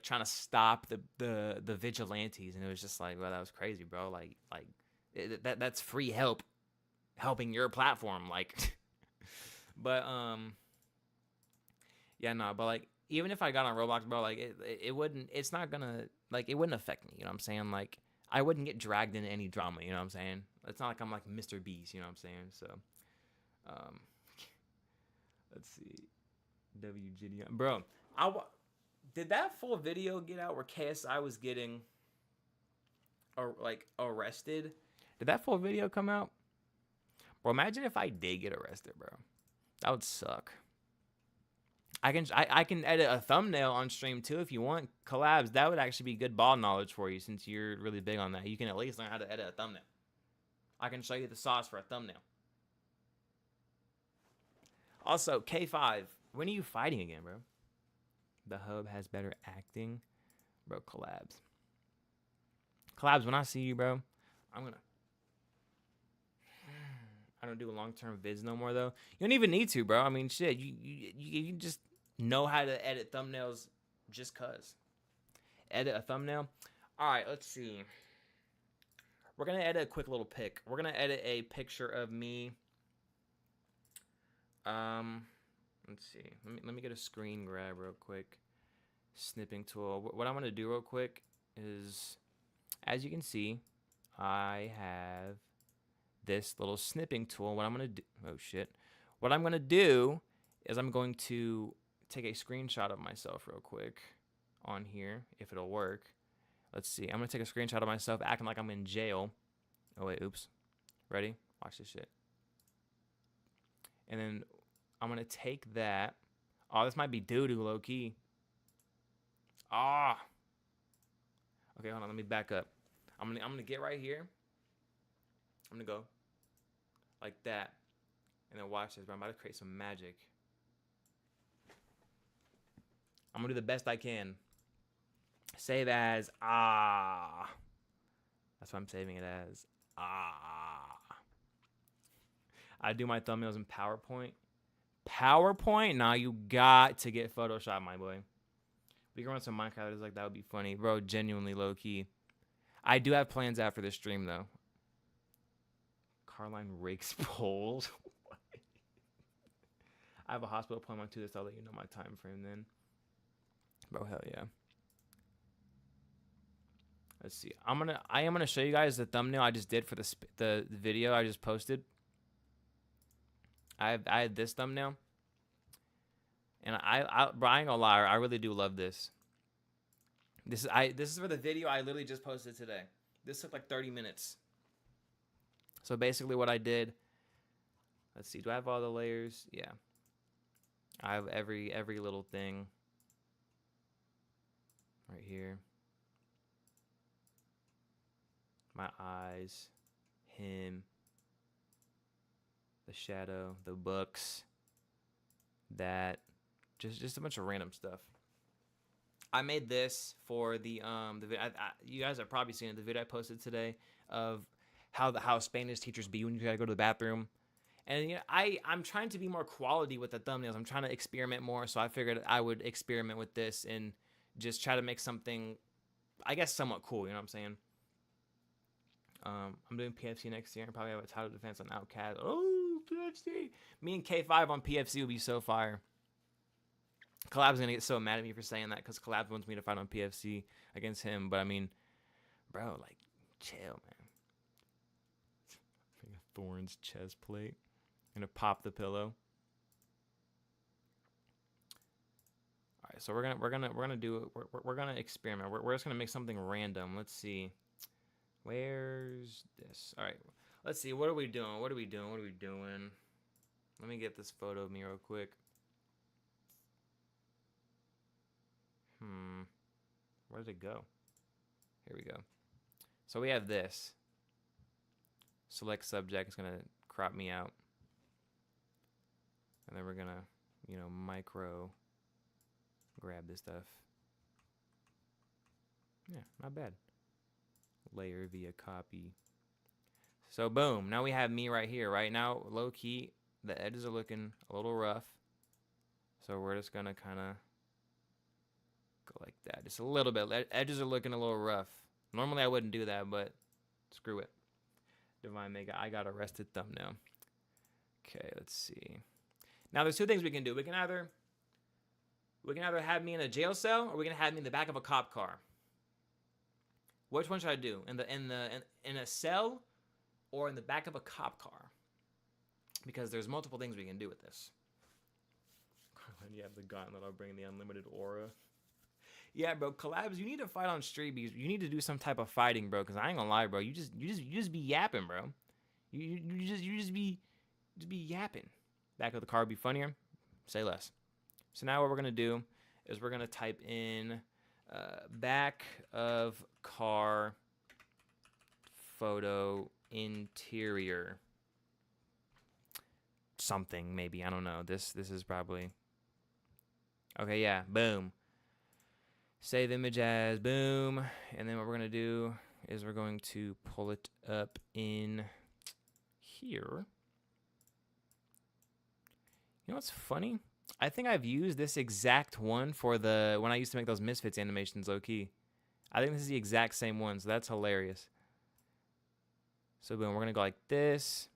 trying to stop the vigilantes, and it was just like, well, that was crazy, bro. Like that's free help helping your platform, like. But yeah, no, but like even if I got on Roblox, bro, like it wouldn't affect me, you know what I'm saying? Like I wouldn't get dragged into any drama, you know what I'm saying? It's not like I'm like Mr. Beast, you know what I'm saying? So let's see. WGD, bro, did that full video get out where KSI was getting arrested? Did that full video come out? Bro, imagine if I did get arrested, bro. That would suck. I can edit a thumbnail on stream too if you want. Collabs, that would actually be good ball knowledge for you since you're really big on that. You can at least learn how to edit a thumbnail. I can show you the sauce for a thumbnail. Also, K5, when are you fighting again, bro? The hub has better acting. Bro, Collabs. Collabs, when I see you, bro, I'm gonna... I don't do long-term vids no more, though. You don't even need to, bro. I mean, shit, you just know how to edit thumbnails just cuz. Edit a thumbnail. All right, let's see. We're going to edit a quick little pic. We're going to edit a picture of me. Let's see. Let me get a screen grab real quick. Snipping tool. What I'm going to do real quick is, as you can see, I have this little snipping tool. What I'm going to do, oh shit. What I'm going to do is I'm going to take a screenshot of myself real quick on here, if it'll work. Let's see. I'm going to take a screenshot of myself acting like I'm in jail. Oh wait, oops. Ready? Watch this shit. And then I'm going to take that. Oh, this might be doo-doo low key. Ah. Okay, hold on. Let me back up. I'm gonna get right here. I'm gonna go like that, and then watch this, bro. I'm about to create some magic. I'm gonna do the best I can. Save as ah. That's what I'm saving it as. Ah. I do my thumbnails in PowerPoint. PowerPoint? Nah, you got to get Photoshop, my boy. We can run some Minecraft. It's like, that would be funny, bro. Genuinely low key. I do have plans after this stream though. Carline rakes poles. I have a hospital appointment to this. I'll let you know my time frame then. Bro, hell yeah. Let's see. I am gonna show you guys the thumbnail I just did for the video I just posted. I had this thumbnail, and bro, I ain't gonna lie, I really do love this. This is for the video I literally just posted today. This took like 30 minutes. So basically, what I did. Let's see. Do I have all the layers? Yeah. I have every little thing right here. My eyes, him, the shadow, the books, that, just a bunch of random stuff. I made this for the you guys have probably seen it, the video I posted today of how Spanish teachers be when you gotta go to the bathroom. And I'm trying to be more quality with the thumbnails. I'm trying to experiment more, so I figured I would experiment with this and just try to make something, I guess, somewhat cool. You know what I'm saying? I'm doing PFC next year and probably have a title defense on Outcast. Oh, PFC! Me and K5 on PFC would be so fire. Collab's gonna get so mad at me for saying that because Collab wants me to fight on PFC against him. But I mean, bro, like, chill, man. Thorn's chest plate. Gonna pop the pillow. All right, so we're gonna experiment. We're just gonna make something random. Let's see. Where's this? All right, let's see. What are we doing? What are we doing? What are we doing? Let me get this photo of me real quick. Where did it go? Here we go. So we have this. Select subject is gonna crop me out. And then we're gonna, micro grab this stuff. Yeah, not bad. Layer via copy. So boom, now we have me right here. Right now, low key, the edges are looking a little rough. So we're just gonna kind of go like that, just a little bit. Edges are looking a little rough. Normally I wouldn't do that, but screw it. Divine Mega, I got arrested thumbnail. Okay, let's see. Now there's two things we can do. We can either have me in a jail cell, or we can have me in the back of a cop car. Which one should I do? In a cell, or in the back of a cop car? Because there's multiple things we can do with this. When you have the gauntlet, I'll bring the unlimited aura. Yeah, bro, collabs. You need to fight on street because you need to do some type of fighting, bro. Because I ain't gonna lie, bro. You just be yapping, bro. You just be yapping. Back of the car would be funnier. Say less. So now what we're gonna do is we're gonna type in back of car photo interior something, maybe, I don't know. This is probably okay. Yeah, boom. Save image as boom, and then what we're gonna do is we're going to pull it up in here. You know what's funny? I think I've used this exact one for when I used to make those Misfits animations, low key. I think this is the exact same one, so that's hilarious. So boom, we're gonna go like this,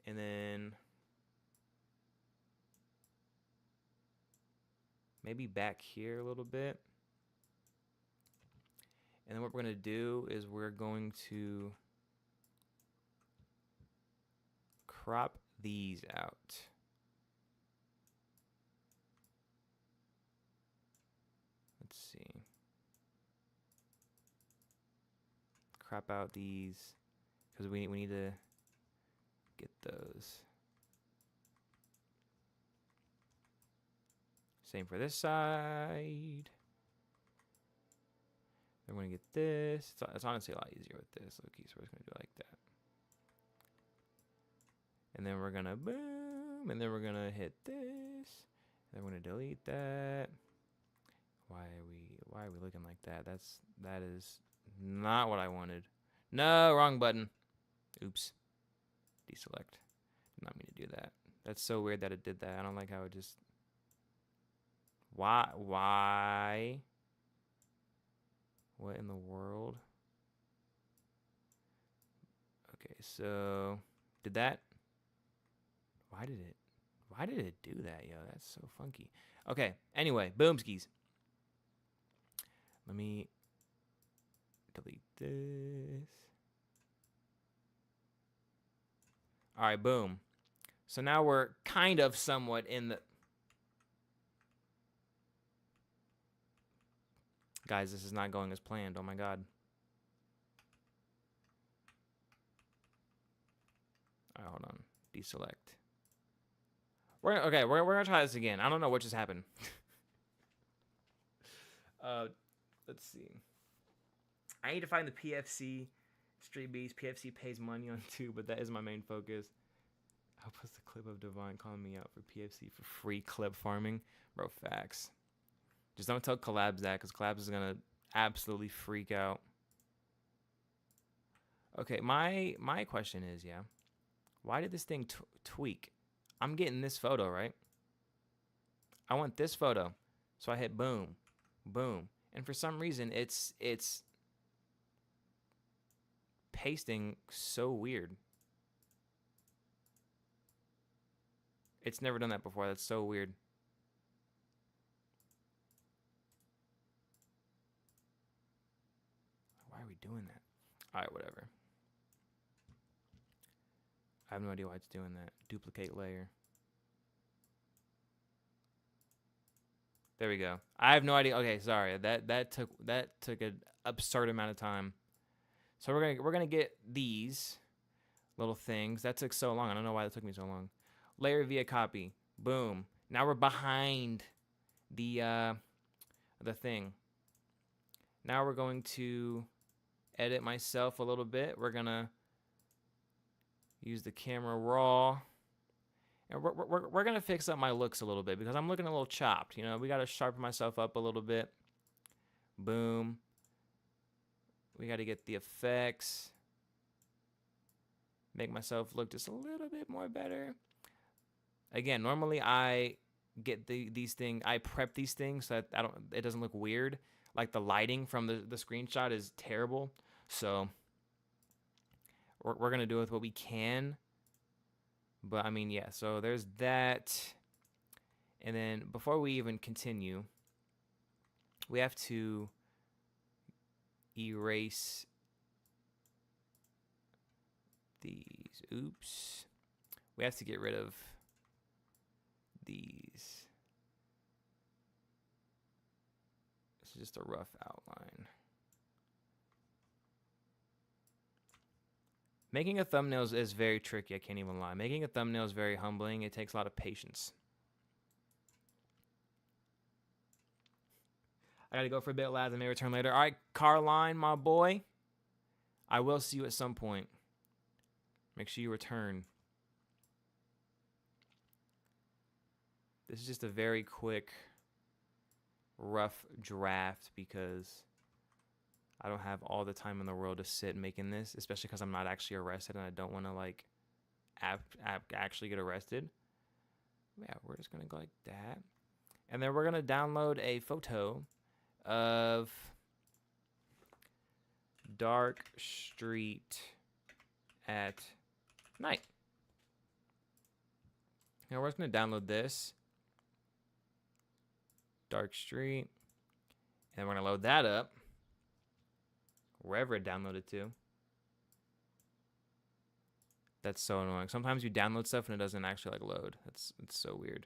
and then maybe back here a little bit. And then what we're gonna do is we're going to crop these out. Let's see. Crop out these because we need to get those. Same for this side. Then we're gonna get this. It's honestly a lot easier with this. Okay, so we're just gonna do it like that. And then we're gonna boom, and then we're gonna hit this. And then we're gonna delete that. Why are we looking like that? That is not what I wanted. No, wrong button. Oops. Deselect. Did not mean to do that. That's so weird that it did that. I don't like how it just. Why? What in the world? Okay, so did that? Why did it do that, yo? That's so funky. Okay, anyway, boomskis. Let me delete this. All right, boom. So now we're kind of somewhat in the. Guys, this is not going as planned. Oh my god. All right, hold on. Deselect. We're gonna try this again. I don't know what just happened. Let's see. I need to find the PFC Street Beats, PFC pays money on too, but that is my main focus. I'll post a clip of Divine calling me out for PFC for free clip farming. Bro, facts. Just don't tell Collabs that, because Collabs is going to absolutely freak out. Okay, my question is, yeah, why did this thing tweak? I'm getting this photo, right? I want this photo. So I hit boom, boom. And for some reason, it's pasting so weird. It's never done that before. That's so weird. Why are we doing that? All right, whatever. I have no idea why it's doing that. Duplicate layer. There we go. I have no idea. Okay, sorry. That took an absurd amount of time. So we're gonna get these little things. That took so long. I don't know why that took me so long. Layer via copy. Boom. Now we're behind the thing. Now we're going to edit myself a little bit. We're gonna use the camera raw. And we're going to fix up my looks a little bit because I'm looking a little chopped. You know, we got to sharpen myself up a little bit. Boom. We got to get the effects. Make myself look just a little bit more better. Again, normally I get these things, I prep these things so that it doesn't look weird. Like the lighting from the screenshot is terrible. So we're going to do with what we can. But, I mean, yeah, so there's that. And then before we even continue, we have to erase these. Oops. We have to get rid of these. This is just a rough outline. Making a thumbnail is very tricky, I can't even lie. Making a thumbnail is very humbling. It takes a lot of patience. I gotta go for a bit, lads. I may return later. All right, Carline, my boy. I will see you at some point. Make sure you return. This is just a very quick, rough draft because I don't have all the time in the world to sit making this, especially because I'm not actually arrested and I don't want to, like, actually get arrested. Yeah, we're just going to go like that. And then we're going to download a photo of dark street at night. Now we're just going to download this. Dark street. And we're going to load that up. Wherever it downloaded to. That's so annoying. Sometimes you download stuff and it doesn't actually like load. It's so weird.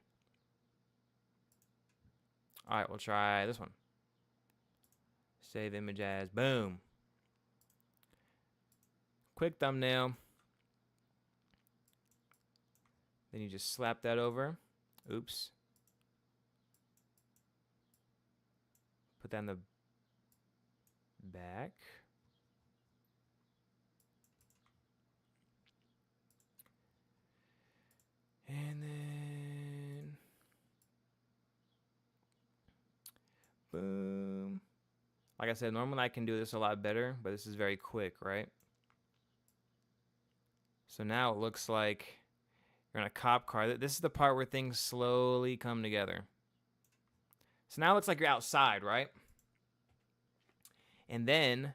All right, we'll try this one. Save image as. Boom. Quick thumbnail. Then you just slap that over. Oops. Put that in the back. And then boom. Like I said, normally I can do this a lot better, but this is very quick, right? So now it looks like you're in a cop car. This is the part where things slowly come together. So now it looks like you're outside, right? And then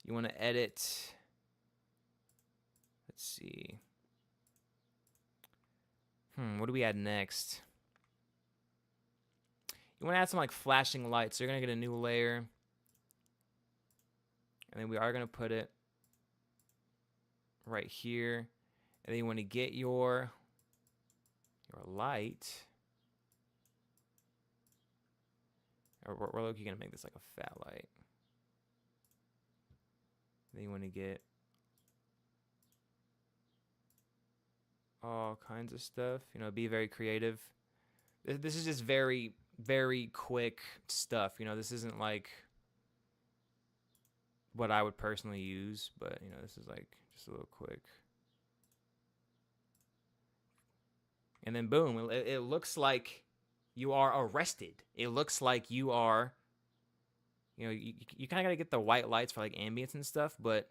you want to edit. Let's see. What do we add next? You want to add some like flashing lights. So you're going to get a new layer. And then we are going to put it right here. And then you want to get your light. Or we're going to make this like a fat light. Then you want to get all kinds of stuff. You know, be very creative. This is just very, very quick stuff. You know, this isn't like what I would personally use, but you know, this is like just a little quick. And then boom, it looks like you are arrested. It looks like you are, you know, you kind of got to get the white lights for like ambience and stuff, but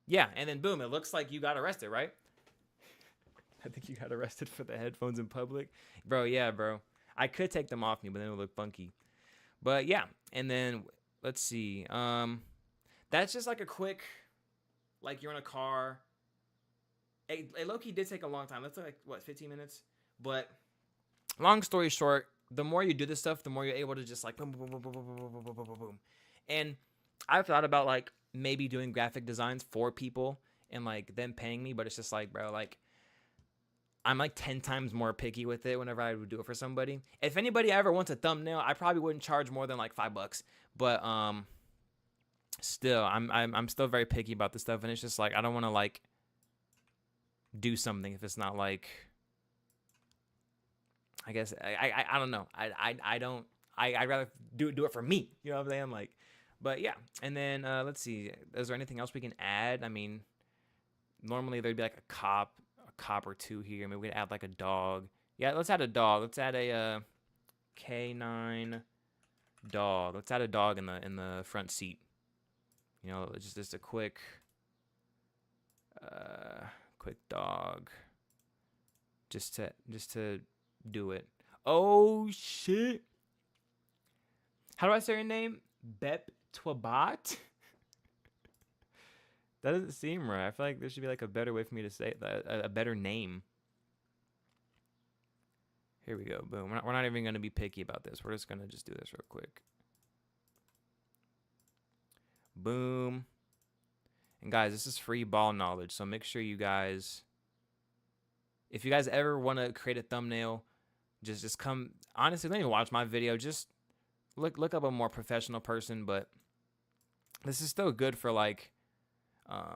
yeah, and then boom, it looks like you got arrested, right? I think you got arrested for the headphones in public. Bro, yeah, bro. I could take them off me, but then it would look funky. But yeah, and then let's see. That's just like a quick, like you're in a car. It low-key did take a long time. That's like, what, 15 minutes? But long story short, the more you do this stuff, the more you're able to just like boom, boom, boom, boom, boom, boom, boom, boom, boom, boom, boom. And I've thought about like maybe doing graphic designs for people and like them paying me, but it's just like, bro, like I'm like 10 times more picky with it whenever I would do it for somebody. If anybody ever wants a thumbnail, I probably wouldn't charge more than like $5. But still, I'm still very picky about this stuff, and it's just like I don't want to like do something if it's not like, I guess I don't know. I'd rather do it for me. You know what I'm saying? Like, but yeah. And then let's see. Is there anything else we can add? I mean, normally there'd be like a cop or two here. Maybe we could add like a dog. Yeah, let's add a dog. Let's add a canine dog. Let's add a dog in the front seat. You know, just a quick dog. Just to do it. Oh shit. How do I say your name? Bep Twabat? That doesn't seem right. I feel like there should be like a better way for me to say that, a better name. Here we go. Boom. We're not even going to be picky about this. We're just going to just do this real quick. Boom. And guys, this is free ball knowledge, so make sure you guys, if you guys ever want to create a thumbnail, just come, honestly, don't even watch my video. Just look up a more professional person, but this is still good for like, I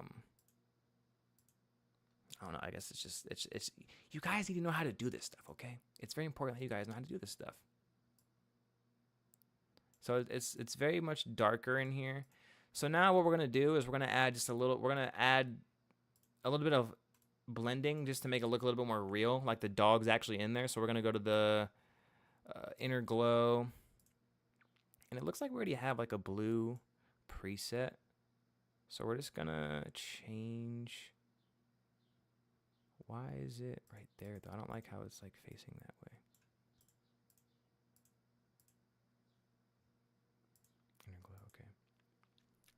don't know. I guess it's you guys need to know how to do this stuff, okay? It's very important that you guys know how to do this stuff. So it's very much darker in here. So now what we're gonna do is we're gonna add a little bit of blending just to make it look a little bit more real, like the dog's actually in there. So we're gonna go to the inner glow, and it looks like we already have like a blue preset. So we're just gonna change. Why is it right there though? I don't like how it's like facing that way. Inner glow, okay.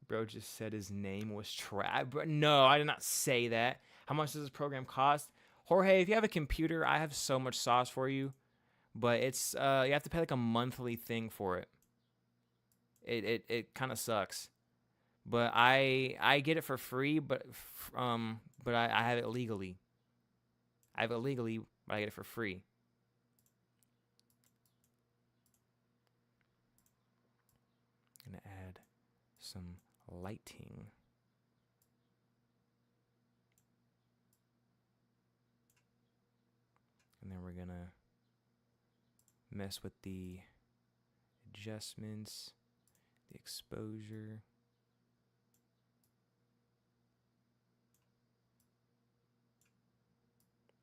Bro just said his name was Trap. No, I did not say that. How much does this program cost? Jorge, if you have a computer, I have so much sauce for you. But it's you have to pay like a monthly thing for it. It kind of sucks. But I get it for free, but I have it legally. I have it legally, but I get it for free. I'm gonna add some lighting. And then we're gonna mess with the adjustments, the exposure.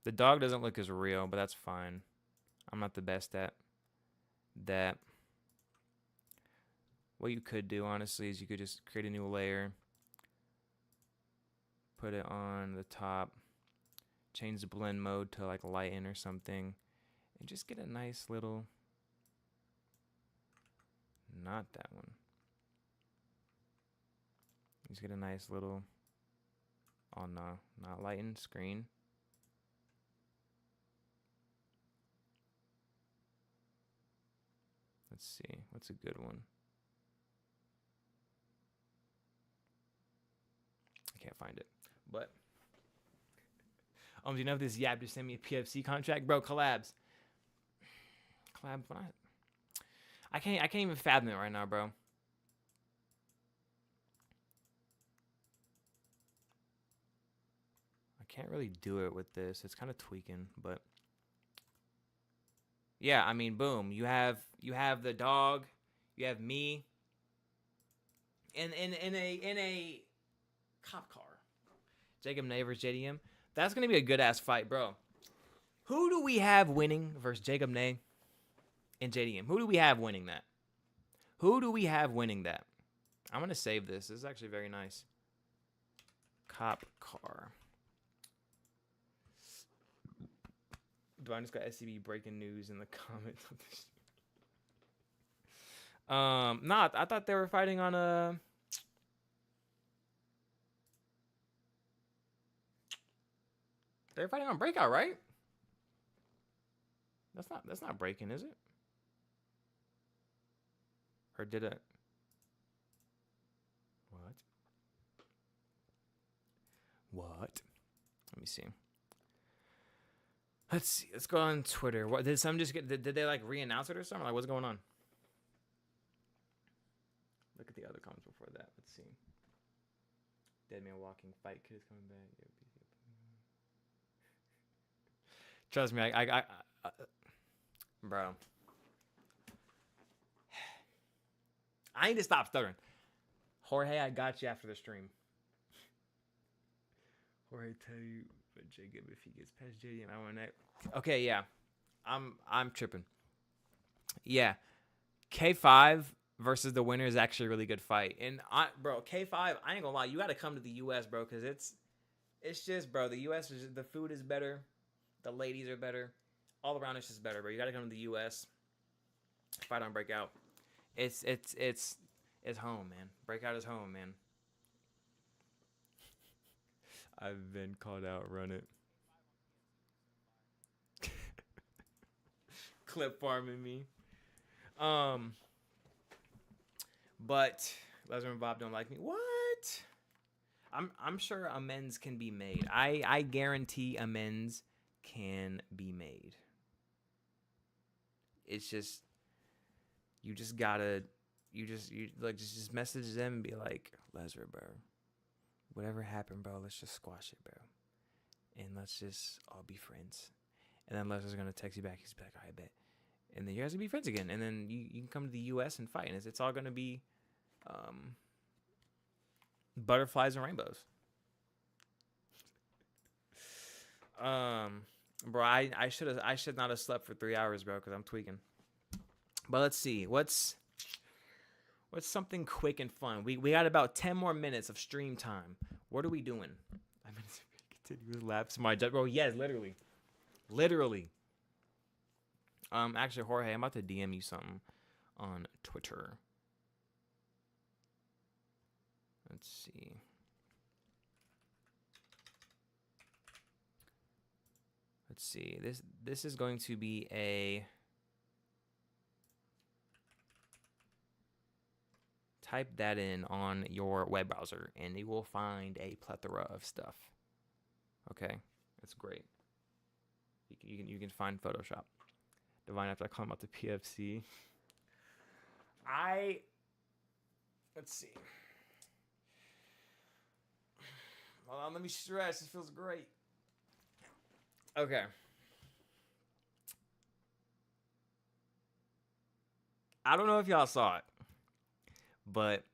The dog doesn't look as real, but that's fine. I'm not the best at that. What you could do, honestly, is you could just create a new layer, put it on the top, change the blend mode to like lighten or something, and just get a nice little, not that one. Just get a nice little, oh no, not lighten screen. Let's see, what's a good one? I can't find it, but do you know if this Yap just sent me a PFC contract, bro? Collabs, what? I can't even fathom it right now, bro. I can't really do it with this. It's kind of tweaking, but yeah, I mean, boom. You have the dog, you have me, in a cop car. Jacob Ney versus JDM. That's gonna be a good ass fight, bro. Who do we have winning versus Jacob Ney and JDM? Who do we have winning that? Who do we have winning that? I'm gonna save this. This is actually very nice. Cop car. Dwayne just got SCB breaking news in the comments of this. Nah, I thought they were fighting on a. They're fighting on Breakout, right? That's not breaking, is it? Or did it? What? Let me see. Let's go on Twitter. What did some just get? Did they like re-announce it or something? Like, what's going on? Look at the other comments before that. Let's see. Dead Man Walking, Fight Kid is coming back. Trust me, I bro. I need to stop stuttering. Jorge, I got you after the stream. Jorge, tell you, but Jacob, if he gets past JD, and I want that. Okay, yeah, I'm tripping. Yeah, K5 versus the winner is actually a really good fight. And bro, K5, I ain't gonna lie, you gotta come to the US, bro, because it's just, bro, the US is, the food is better, the ladies are better, all around it's just better, bro. You gotta come to the US. Fight on Breakout. It's home, man. Breakout is home, man. I've been called out. Run it. Clip farming me. But Lesnar and Bob don't like me. What? I'm sure amends can be made. I guarantee amends can be made. It's just you just message them and be like, Lesnar, bro, whatever happened, bro, let's just squash it, bro, and let's just all be friends. And then Lesnar's gonna text you back. He's like, I bet. And then you guys will be friends again. And then you can come to the U.S. and fight. And it's all gonna be butterflies and rainbows. Bro, I should not have slept for 3 hours, bro, because I'm tweaking. But let's see. What's something quick and fun? We got about 10 more minutes of stream time. What are we doing? I'm gonna continue laps. My bro, yes, literally. Actually, Jorge, I'm about to DM you something on Twitter. Let's see. This is going to be a. Type that in on your web browser, and you will find a plethora of stuff. Okay, that's great. You can find Photoshop. Divine after I call him out the PFC. Let's see. Hold on, let me stretch. This feels great. Okay. I don't know if y'all saw it, but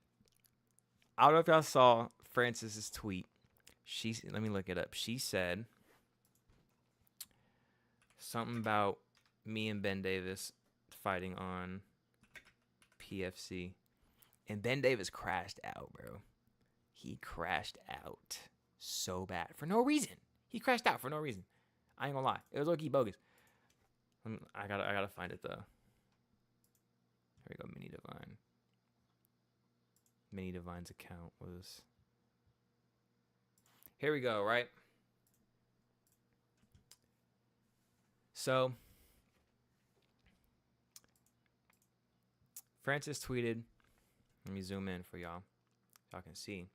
I don't know if y'all saw Francis's tweet. Let me look it up. She said something about me and Ben Davis fighting on PFC. And Ben Davis crashed out, bro. He crashed out so bad for no reason. He crashed out for no reason. I ain't gonna lie. It was low-key bogus. I gotta find it, though. Here we go, Mini Divine. Mini Divine's account was... Here we go, right? So, Francis tweeted, let me zoom in for y'all, so y'all can see.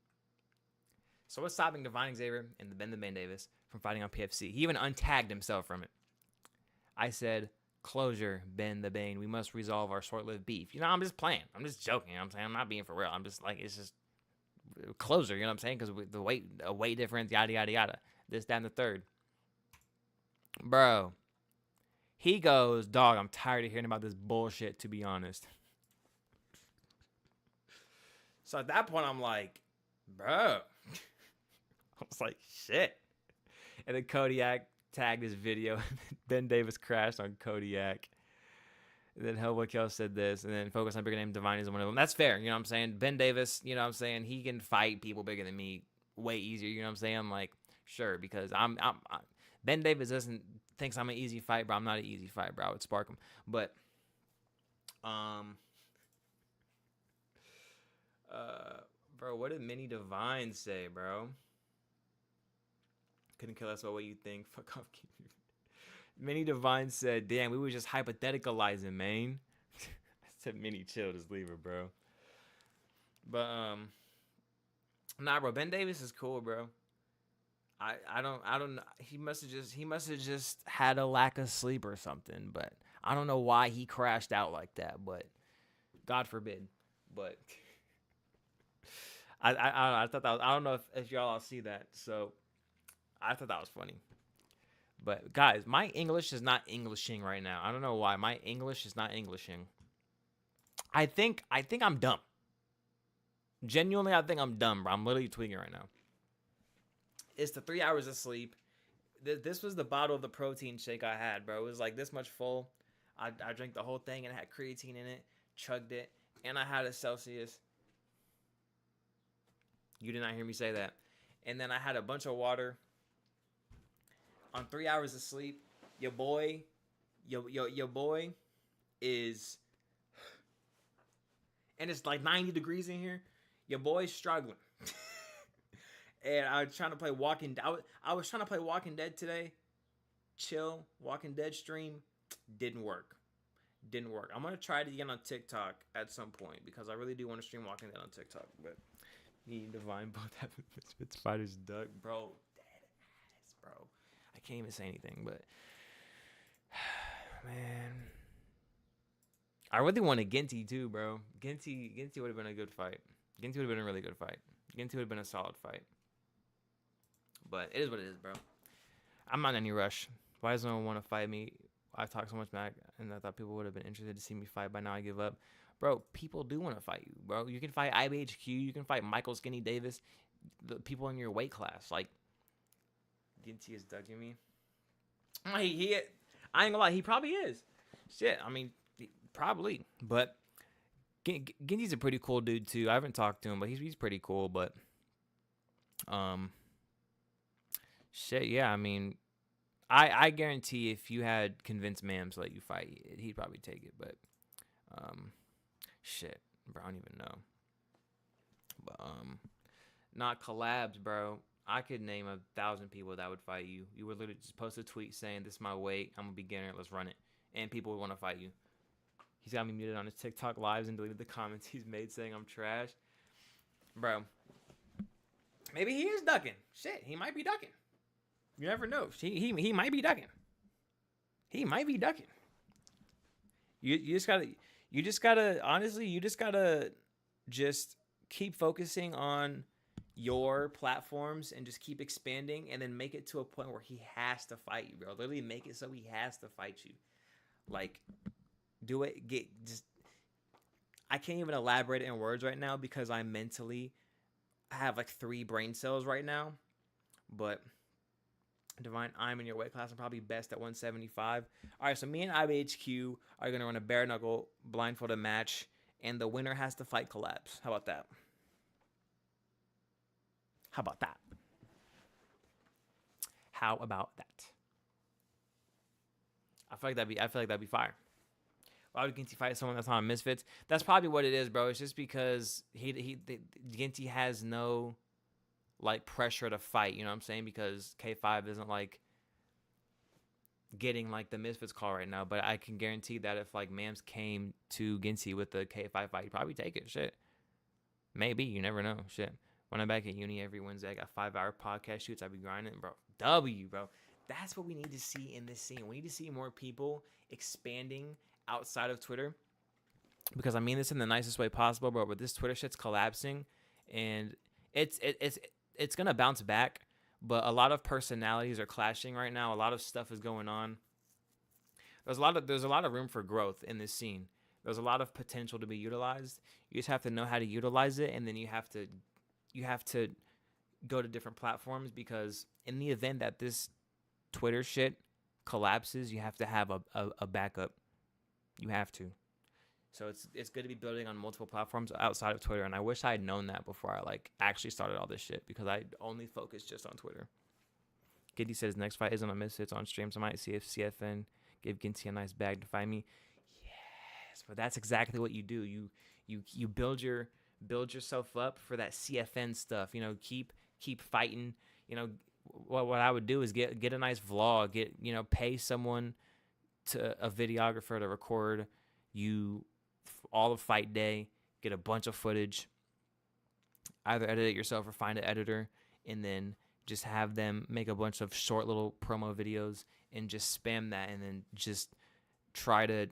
So what's stopping Divine Xavier and Ben Davis from fighting on PFC? He even untagged himself from it. I said, closure, Ben the Bane. We must resolve our short-lived beef. You know, I'm just playing. I'm just joking. You know what I'm saying? I'm not being for real. I'm just like, it's just closure. You know what I'm saying? Because the weight difference, yada, yada, yada. This, that, and the third. Bro. He goes, dog, I'm tired of hearing about this bullshit, to be honest. So at that point, I'm like, bro. I was like, shit. And then Kodiak tagged his video. Ben Davis crashed on Kodiak. And then Hellboy Kel said this. And then Focus on Bigger Name Divine is one of them. That's fair. You know what I'm saying? Ben Davis, you know what I'm saying? He can fight people bigger than me way easier. You know what I'm saying? Like, sure, because I'm Ben Davis thinks I'm an easy fight, bro. I'm not an easy fight, bro. I would spark him. But, bro, what did Mini Divine say, bro? Couldn't kill us about what you think. Fuck off. Mini Divine said, damn, we were just hypotheticalizing, man. I said, Mini, chill, just leave her, bro. But, nah, bro, Ben Davis is cool, bro. I don't know. He must have just had a lack of sleep or something, but I don't know why he crashed out like that, but God forbid. But I thought that was, I don't know if y'all all see that. So I thought that was funny. But guys, my English is not Englishing right now. I don't know why. My English is not Englishing. I think I'm dumb. Genuinely, I think I'm dumb, bro. I'm literally tweaking right now. It's the 3 hours of sleep. This was the bottle of the protein shake I had, bro. It was like this much full. I drank the whole thing and it had creatine in it. Chugged it. And I had a Celsius. You did not hear me say that. And then I had a bunch of water. On 3 hours of sleep, your boy is, and it's like 90 degrees in here. Your boy's struggling. And I was trying to play I was trying to play Walking Dead today. Chill, Walking Dead stream. Didn't work. I'm going to try it again on TikTok at some point because I really do want to stream Walking Dead on TikTok. But me, Divine, both have Misfits Fighters duck. Bro, dead ass, bro. I can't even say anything, but man. I really wanted Ginty too, bro. Ginty would have been a good fight. Ginty would have been a really good fight. Ginty would have been a solid fight. But it is what it is, bro. I'm not in any rush. Why does no one want to fight me? I talk so much back, and I thought people would have been interested to see me fight. By now, I give up. Bro, people do want to fight you, bro. You can fight IBHQ. You can fight Michael Skinny Davis. The people in your weight class. Like, Ginty is ducking me. I ain't gonna lie. He probably is. Shit, I mean, probably. But Ginty's a pretty cool dude, too. I haven't talked to him, but he's pretty cool. But, shit, yeah, I mean, I guarantee if you had convinced Mams to let you fight, he'd probably take it. But, shit, bro, I don't even know. But, not collabs, bro. I could name 1,000 people that would fight you. You would literally just post a tweet saying, this is my weight, I'm a beginner, let's run it. And people would want to fight you. He's got me muted on his TikTok lives and deleted the comments he's made saying I'm trash. Bro, maybe he is ducking. Shit, he might be ducking. You never know. He might be ducking. He might be ducking. You just gotta honestly, you just gotta keep focusing on your platforms and just keep expanding and then make it to a point where he has to fight you, bro. Literally make it so he has to fight you. Like, do it. I can't even elaborate it in words right now because I mentally have like 3 brain cells right now. But Divine, I'm in your weight class. I'm probably best at 175. All right, so me and IBHQ are going to run a bare knuckle blindfolded match, and the winner has to fight Collapse. How about that? How about that? How about that? I feel like that'd be fire. Why would Ginty fight someone that's on Misfits? That's probably what it is, bro. It's just because Ginty has no like pressure to fight, you know what I'm saying? Because K5 isn't like getting like the Misfits call right now, but I can guarantee that if like Mams came to Ginty with the K5 fight, he'd probably take it. Shit. Maybe, you never know. Shit. When I'm back at uni every Wednesday, I got 5-hour podcast shoots. I be grinding, bro. Bro. That's what we need to see in this scene. We need to see more people expanding outside of Twitter. Because I mean this in the nicest way possible, bro. But this Twitter shit's collapsing, and it's gonna bounce back. But a lot of personalities are clashing right now. A lot of stuff is going on. There's a lot of room for growth in this scene. There's a lot of potential to be utilized. You just have to know how to utilize it, and then you have to go to different platforms, because in the event that this Twitter shit collapses, you have to have a backup. You have to. So it's good to be building on multiple platforms outside of Twitter, and I wish I had known that before I like actually started all this shit, because I only focused just on Twitter. Ginty says next fight isn't on Misfits on stream, so I might see if CFN give Ginty a nice bag to fight me. Yes, but that's exactly what you do. You build yourself up for that CFN stuff. You know, keep fighting. You know, what I would do is get a nice vlog. Pay someone, to a videographer, to record you all of fight day. Get a bunch of footage. Either edit it yourself or find an editor, and then just have them make a bunch of short little promo videos and just spam that, and then just try to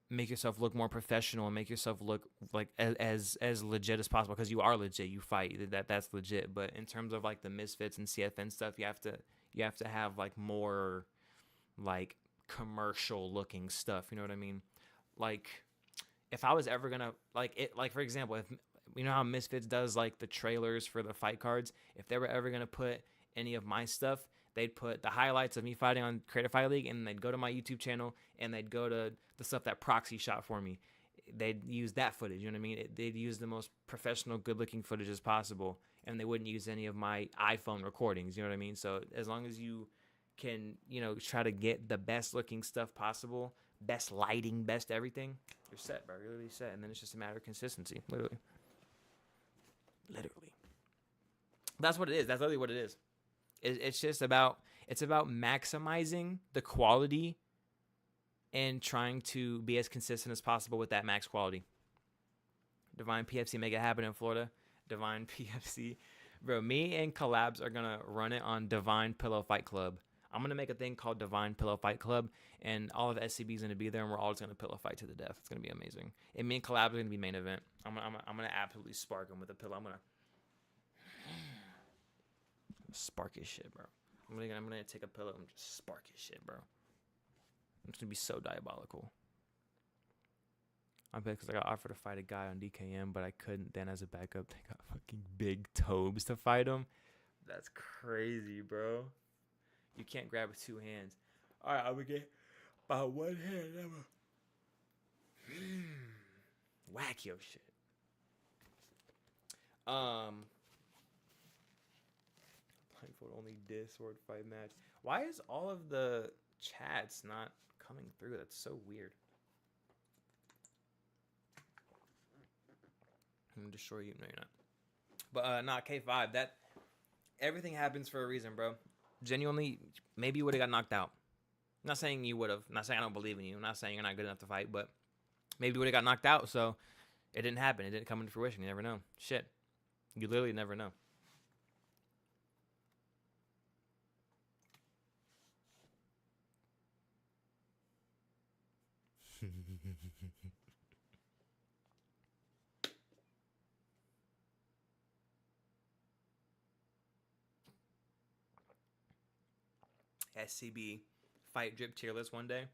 make yourself look more professional and make yourself look like as legit as possible, because you are legit. You fight, that's legit. But in terms of like the Misfits and CFN stuff, you have to have like more like commercial looking stuff. You know what I mean? Like if I was ever gonna for example, if you know how Misfits does like the trailers for the fight cards, if they were ever gonna put any of my stuff, they'd put the highlights of me fighting on Creative Fight League, and they'd go to my YouTube channel, and they'd go to the stuff that Proxy shot for me. They'd use that footage, you know what I mean? They'd use the most professional, good-looking footage as possible, and they wouldn't use any of my iPhone recordings, you know what I mean? So as long as you can, try to get the best-looking stuff possible, best lighting, best everything, you're set, bro. You're literally set, and then it's just a matter of consistency, literally. That's what it is. That's literally what it is. It's about maximizing the quality and trying to be as consistent as possible with that max quality. Divine PFC, make it happen in Florida. Divine PFC. Bro, me and Collabs are going to run it on Divine Pillow Fight Club. I'm going to make a thing called Divine Pillow Fight Club, and all of SCB is going to be there, and we're all just going to pillow fight to the death. It's going to be amazing. And me and Collabs are going to be main event. I'm going to absolutely spark him with a pillow. I'm going to spark his shit, bro. I'm gonna take a pillow and just spark his shit, bro. It's gonna be so diabolical. I bet because I got offered to fight a guy on DKM, but I couldn't. Then as a backup, they got fucking Big Tobes to fight him. That's crazy, bro. You can't grab with two hands. All right, I'm gonna get by one hand. I'm gonna whack your shit. Blindfold only Discord fight match. Why is all of the chats not coming through? That's so weird. I'm gonna destroy you. No, you're not. But not K5. That everything happens for a reason, bro. Genuinely, maybe you would have got knocked out. I'm not saying you would have. I'm not saying I don't believe in you. I'm not saying you're not good enough to fight, but maybe you would have got knocked out. So it didn't happen. It didn't come into fruition. You never know. Shit. You literally never know. SCB fight drip tier list one day.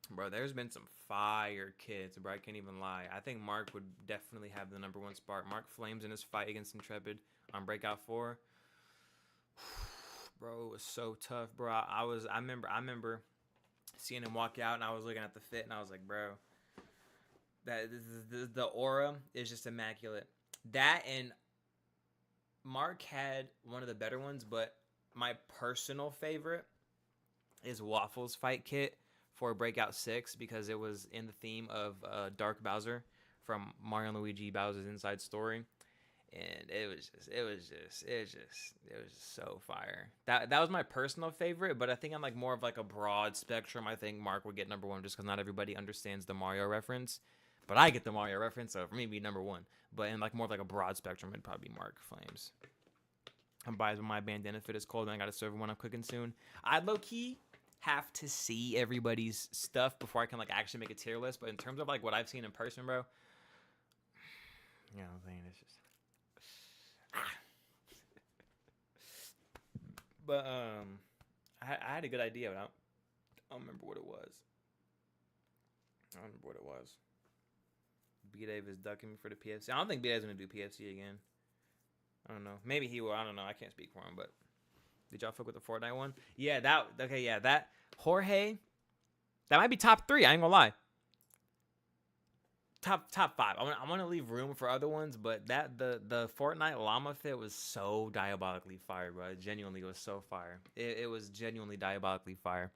Bro, there's been some fire kids, bro. I can't even lie. I think Mark would definitely have the #1 spot. Mark Flames in his fight against Intrepid on Breakout 4. Bro, it was so tough, bro. I remember seeing him walk out, and I was looking at the fit, and I was like, bro, that the aura is just immaculate. That, and Mark had one of the better ones, but my personal favorite is Waffles fight kit for Breakout 6, because it was in the theme of Dark Bowser from Mario and Luigi Bowser's Inside Story. And it was just so fire. That was my personal favorite, but I think on like more of like a broad spectrum, I think Mark would get #1 just because not everybody understands the Mario reference. But I get the Mario reference, so for me, it'd be #1. But in like more of like a broad spectrum, it'd probably be Mark Flames. I'm biased when my bandana fit is cold, and I got a server one I'm cooking soon. I'd low key have to see everybody's stuff before I can like actually make a tier list. But in terms of like what I've seen in person, bro, you know what I'm saying, it's just. But I had a good idea, but I don't remember what it was. I don't remember what it was. B-Dave is ducking me for the PFC. I don't think B-Dave's gonna do PFC again. I don't know. Maybe he will. I don't know. I can't speak for him, but did y'all fuck with the Fortnite one? Yeah, that Jorge. That might be top 3. I ain't gonna lie. Top 5. I want to leave room for other ones, but the Fortnite llama fit was so diabolically fire, bro. It genuinely was so fire. It was genuinely diabolically fire.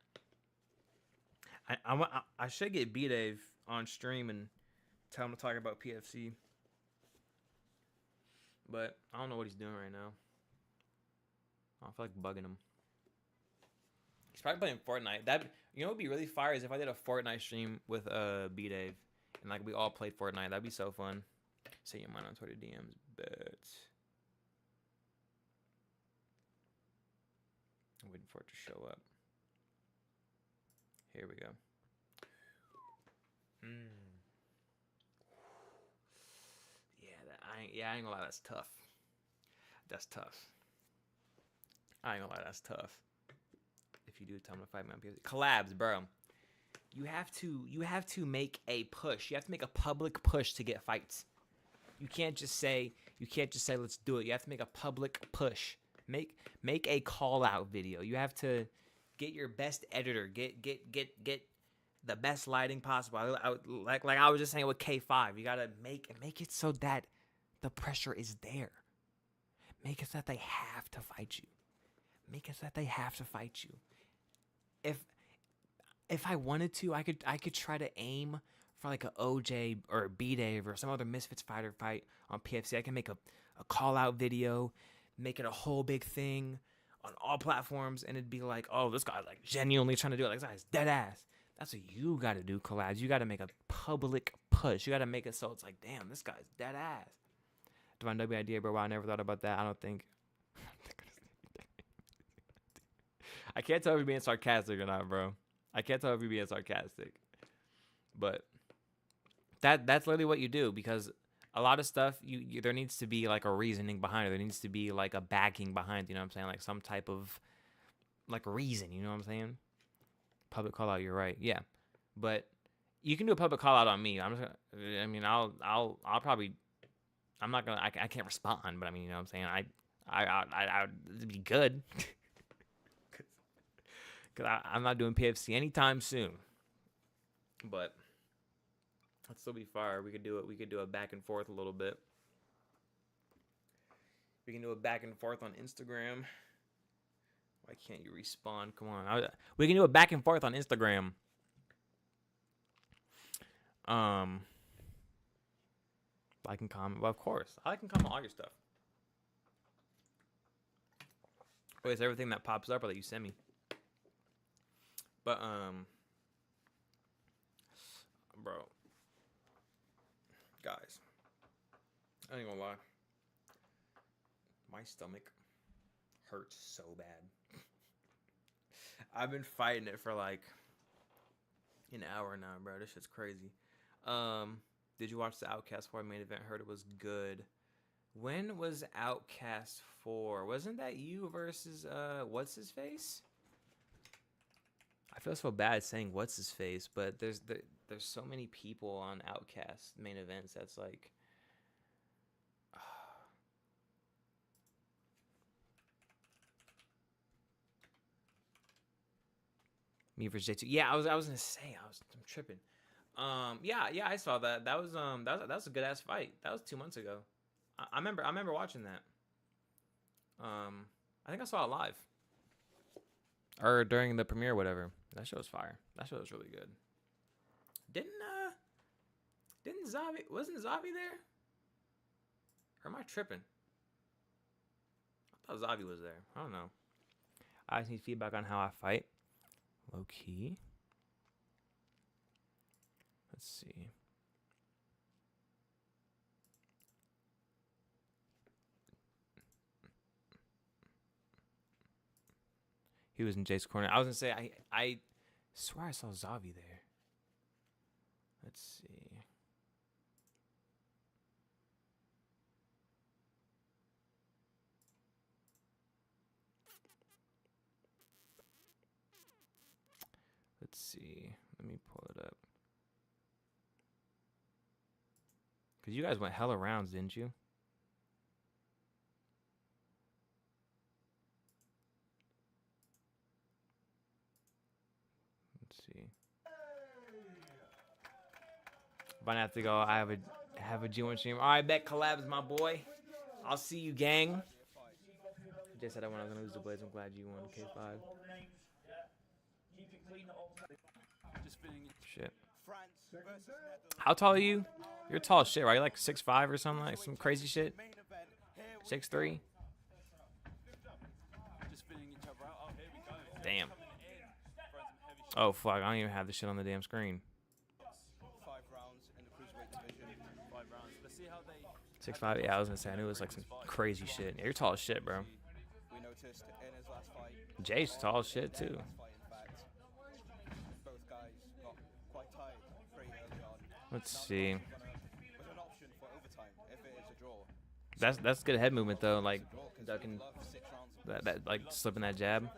I should get B-Dave on stream and tell him to talk about PFC, but I don't know what he's doing right now. I feel like bugging him. He's probably playing Fortnite. That, you know, what would be really fire is if I did a Fortnite stream with B-Dave and like we all played Fortnite. That'd be so fun. Say your mind on Twitter DMs, but I'm waiting for it to show up. Here we go. Yeah, I ain't gonna lie, that's tough. That's tough. I ain't gonna lie, that's tough. If you do tell me to fight my PFC. Collabs, bro. You have to make a push. You have to make a public push to get fights. You can't just say let's do it. You have to make a public push. Make a call out video. You have to get your best editor. Get the best lighting possible. Like I was just saying with K5, you gotta make it so that the pressure is there. Make it so that they have to fight you. Make it so that they have to fight you. If I wanted to, I could try to aim for like a OJ or a B-Dave or some other Misfits fighter fight on PFC. I can make a call out video, make it a whole big thing on all platforms, and it'd be like, oh, this guy's like genuinely trying to do it. Like, this guy's dead ass. That's what you got to do, collabs. You got to make a public push. You got to make it so it's like, damn, this guy's dead ass. Divine W idea, bro. Wow, I never thought about that. I don't think. I can't tell if you're being sarcastic or not, bro. I can't tell if you're being sarcastic. But that's literally what you do, because a lot of stuff, you there needs to be like a reasoning behind it. There needs to be like a backing behind it, you know what I'm saying? Like some type of like reason, you know what I'm saying? Public call out, you're right. Yeah. But you can do a public call out on me. I'll probably, I'm not gonna, I can't respond, but I mean, you know what I'm saying? It'd be good. Cause I'm not doing PFC anytime soon. But that'd still be fire. We could do it. We could do a back and forth a little bit. We can do a back and forth on Instagram. Why can't you respawn? Come on. We can do a back and forth on Instagram. Like and comment. Well, of course. I like and comment all your stuff. Wait, it's everything that pops up or that you send me. But, bro. Guys. I ain't gonna lie. My stomach hurts so bad. I've been fighting it for like an hour now, bro. This shit's crazy. Did you watch the Outcast 4 main event? Heard it was good. When was Outcast 4? Wasn't that you versus what's his face? I feel so bad saying what's his face, but there's so many people on Outcast main events that's like me versus J2. Yeah, I was gonna say I'm tripping. Yeah, I saw that. That was a good ass fight. That was 2 months ago. I remember watching that. I think I saw it live. Or during the premiere, whatever. That show was fire. That show was really good. Wasn't Zavi there? Or am I tripping? I thought Zavi was there. I don't know. I just need feedback on how I fight. Low key. Let's see. He was in Jay's corner. I was gonna say I swear I saw Zavi there. Let's see. Let's see. Let me pull it up. Because you guys went hella rounds, didn't you? Let's see. If I have to go, I have a G1 stream. All right, bet collabs, my boy. I'll see you, gang. Just said I was gonna lose the Blades. I'm glad you won K5. Shit. How tall are you? You're tall as shit, right? You're like 6'5" or something, like some crazy shit. 6'3". Damn. Oh fuck! I don't even have this shit on the damn screen. 6'5". Yeah, I was gonna say I knew it was like some crazy shit. Yeah, you're tall as shit, bro. Jay's tall as shit too. Let's see. That's good head movement though, like ducking that like slipping that jab.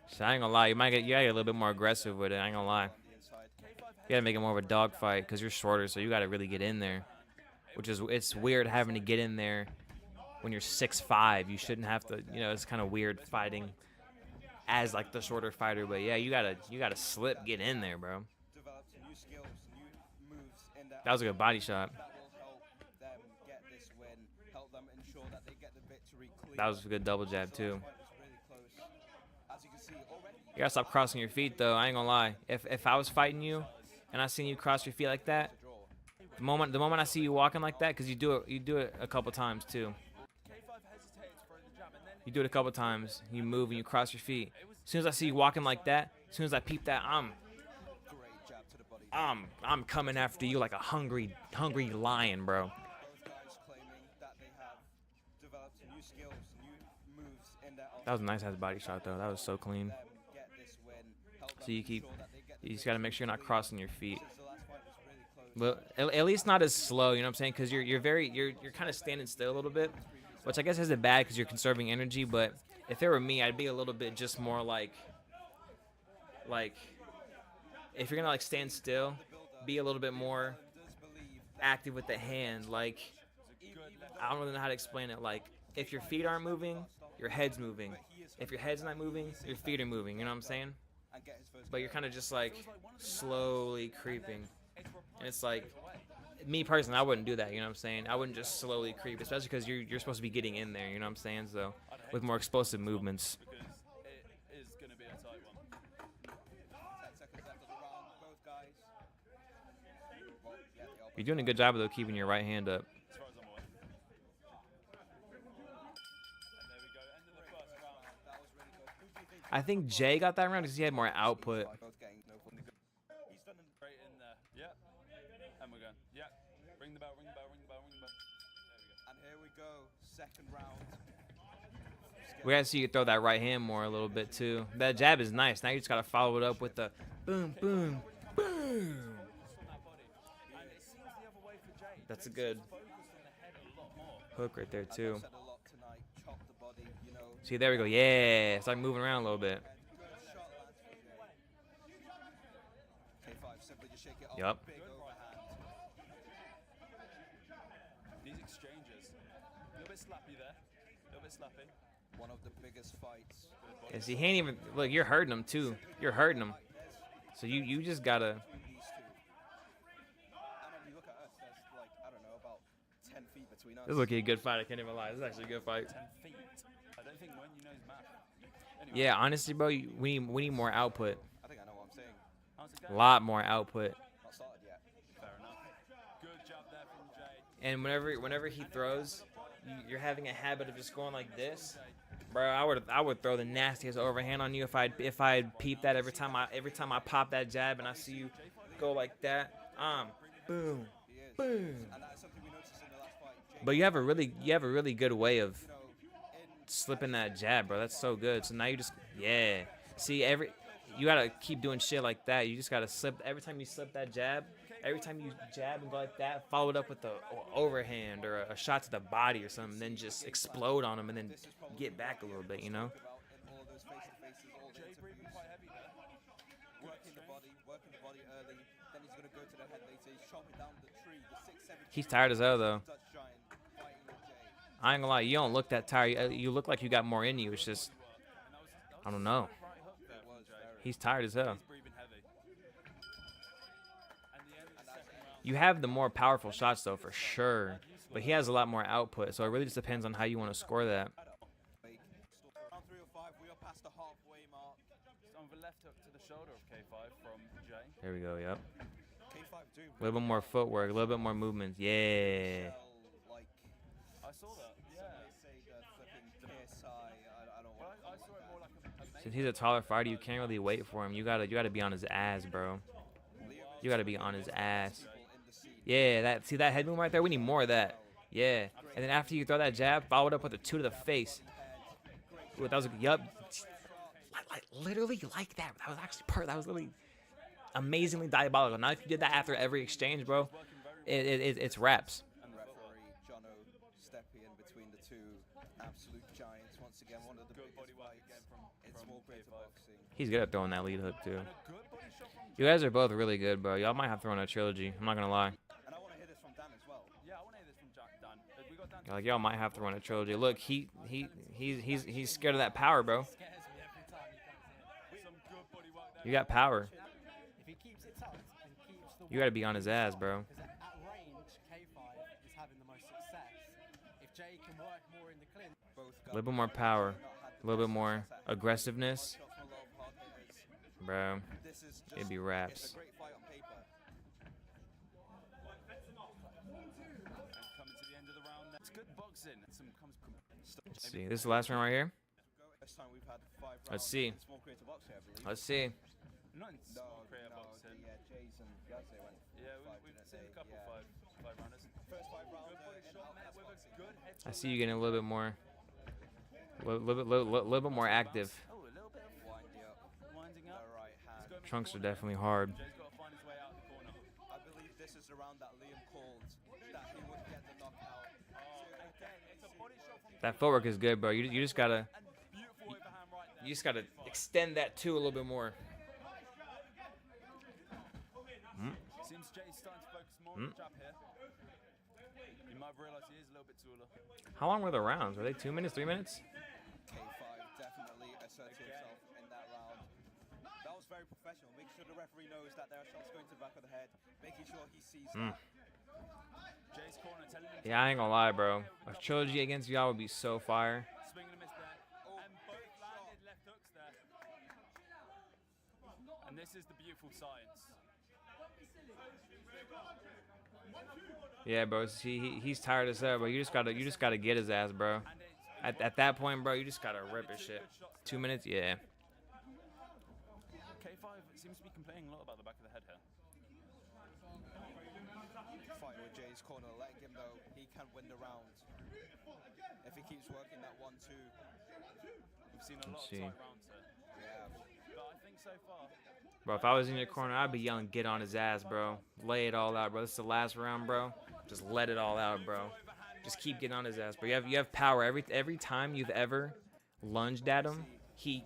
So I ain't gonna lie, you gotta get a little bit more aggressive with it. I ain't gonna lie. You gotta make it more of a dog fight because you're shorter, so you gotta really get in there. It's weird having to get in there when you're 6'5". You shouldn't have to, it's kind of weird fighting as like the shorter fighter, but yeah, you gotta slip, get in there, bro. That was a good body shot. That was a good double jab too. You gotta stop crossing your feet though. I ain't gonna lie. If I was fighting you and I seen you cross your feet like that, the moment I see you walking like that, because you do it a couple times too. You do it a couple times. You move and you cross your feet. As soon as I see you walking like that, as soon as I peep that, I'm coming after you like a hungry lion, bro. That was a nice ass body shot though. That was so clean. So you just gotta make sure you're not crossing your feet. Well, at least not as slow, you know what I'm saying? Because you're kind of standing still a little bit, which I guess isn't bad because you're conserving energy. But if it were me, I'd be a little bit just more like if you're gonna like stand still, be a little bit more active with the hand. Like, I don't really know how to explain it. Like, if your feet aren't moving, your head's moving. If your head's not moving, your feet are moving. You know what I'm saying? But you're kind of just like slowly creeping. And it's like, me personally, I wouldn't do that, you know what I'm saying? I wouldn't just slowly creep, especially because you're supposed to be getting in there, you know what I'm saying? So, with more explosive movements. You're doing a good job, though, keeping your right hand up. I think Jay got that round because he had more output. We gotta see you throw that right hand more a little bit too. That jab is nice. Now you just gotta follow it up with the boom, boom, boom. That's a good hook right there too. See, there we go. Yeah, it's like moving around a little bit. Yup. These exchanges, a little bit slappy there, a little bit slappy. One of the biggest fights. Yeah, see, he ain't even look. You're hurting him too. You're hurting him. So you just gotta. This is looking a good fight. I can't even lie. This is actually a good fight. 10 feet. I don't think when you knows math. Anyway, Yeah, honestly, bro, we need more output. I think I know what I'm saying. How's it A going? lot more output. Not started yet. Fair enough. Good job there from Jay. And whenever he throws, you're having a habit of just going like this. Bro, I would throw the nastiest overhand on you if I'd peep that every time I pop that jab and I see you go like that. Boom, boom. But you have a really good way of slipping that jab, bro. That's so good. So now you just See, you gotta keep doing shit like that. You just gotta slip every time you slip that jab. Every time you jab and go like that, follow it up with the overhand or a shot to the body or something, then just explode on him and then get back a little bit, you know? body, working the body early. Then he's going to go to the head later. He's chopping down the tree, the 6'7". He's tired as hell though. Dutch giant fighting with Jay. I ain't gonna lie, you don't look that tired. You look like you got more in you. It's just, I don't know. Right hook there was very. He's tired as hell. He's breathing heavy. And the end of the second round. You have the more powerful shots though, for sure. But he has a lot more output, so it really just depends on how you want to score that. Round 3 or 5, we are past the halfway mark. On the left hook to the shoulder of K5 from Jay. There we go. Yep. K5 doing A little bit more footwork, a little bit more movements. Yeah. like I saw that. Yeah. they say the flipping KSI. I don't But want to I saw it more like a Since he's a taller fighter, you can't really wait for him. You gotta be on his ass, bro. You gotta be on his ass. in the scene. Yeah, see that head movement right there? We need more of that. Yeah. And then after you throw that jab, follow it up with a 2 to the face. Ooh, that was yup. Like literally like that. That was actually that was literally amazingly diabolical. Now if you did that after every exchange, bro, it's raps. And referee Jono stepping in between the two absolute giants. Once again, one of the good biggest body work fights again in from small greater K5. boxing. He's good at throwing that lead hook too. good body shot from You guys are both really good, bro. Y'all might have to run a trilogy. I'm not gonna lie. And I want to hear this from Dan as well. Yeah, I want to hear this from Dan. We got Dan. Like y'all might have to run a trilogy. Look, he's scared of that power, bro. Scares me every time he comes in. Some good body work there. You got power. If he keeps it tucked and keeps the You gotta be on his ass, bro. Because at range, K5 is having the most success. If Jay can work more in the clinch, Both A little bit more power, a little bit more aggressiveness, shots from a lot of hard hitters. bro. This is just, It'd be It's raps. a great fight on paper. Coming to the end of the round. It's good boxing. Some comes. Let's see. This is the last round right here. This time we've had 5 rounds. Let's see. in small creative boxing, I believe. Let's see. Not in small career boxing. Jason Gaze went. Yeah, five, we've didn't seen they? a couple Yeah. five rounders. First 5 rounds Good body in shot met Outcast with a boxing. good head. I see you getting a little bit more, little bit more active. Oh, a little bit of Winding winding up. up. The right hand. He's going Trunks are in the corner. definitely hard. Jay's got to find his way out of the corner. I believe this is the round that Liam called that he would get the knockout. Oh, again, it's a body shot from That footwork is good, bro. You just gotta and beautiful overhand right there. you just gotta extend that too a little bit more. Seems Jay's starting to focus more on the jab here. You might realise he is a little bit taller. How long were the rounds? Were they 2 minutes, 3 minutes? K5 definitely asserted himself in that round. That was very professional. Make sure the referee knows that there are shots going to the back of the head. Making sure he sees that. Jay's corner telling him Yeah, I ain't gonna lie, bro. A trilogy against y'all would be so fire. to swing and a miss there. And both landed left hooks there. And this is the beautiful science. Yeah, bro. See, he's tired as hell, bro. You just gotta get his ass, bro. And it's At that point, bro, you just gotta rip his shit. 2 minutes, yeah. K5 seems to be complaining a lot about the back of the head here. Fight with Jay's corner, letting him know he can win the round. If he keeps working that 1-2. We've seen a lot Let's of see. tight rounds here. Yeah. But I think so far, Bro, if I was in your corner, I'd be yelling, get on his ass, bro. Lay it all out, bro. This is the last round, bro. Just let it all out, bro. Just keep getting on his ass, bro. You have power. Every time you've ever lunged at him, he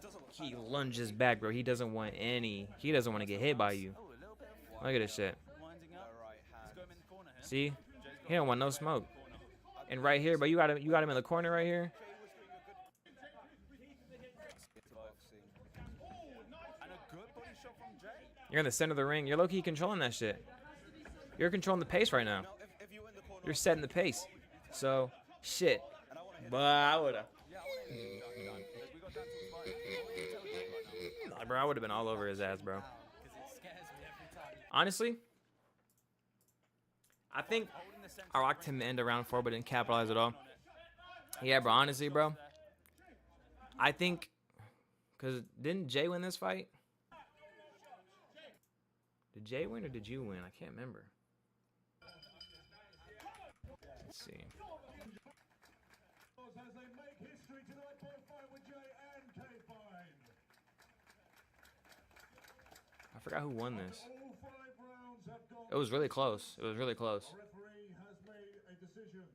lunges back, bro. He doesn't want to get hit by you. oh, a little bit of Look at this shit. winding The up. right He's hand. got him in the corner here. See? Jay's got He don't want no him smoke. in the corner. And right here, bro, you got him in the corner right here. Boxing. And a good body shot from Jay. You're in the center of the ring. You're low-key controlling that shit. You're controlling the pace right now. Now, if you win the corner, You're setting the pace. So, shit. and I want to hit But I would've. Yeah, I want to hit Dan. We got Dan to his fight. What do you tell Jay right now? Nah, bro, I would've been all over his ass, bro. because it scares me every time he Honestly, I think Holding the center I rocked him to end of round 4, but didn't capitalize at all. Yeah, bro, honestly, bro. I think, because didn't Jay win this fight? Did Jay win or did you win? I can't remember. Let's see. As they make history tonight for a fight with Jay and K-Fine. I forgot who won this. All 5 rounds have gone. It was really close. It was really close. The referee has made a decision.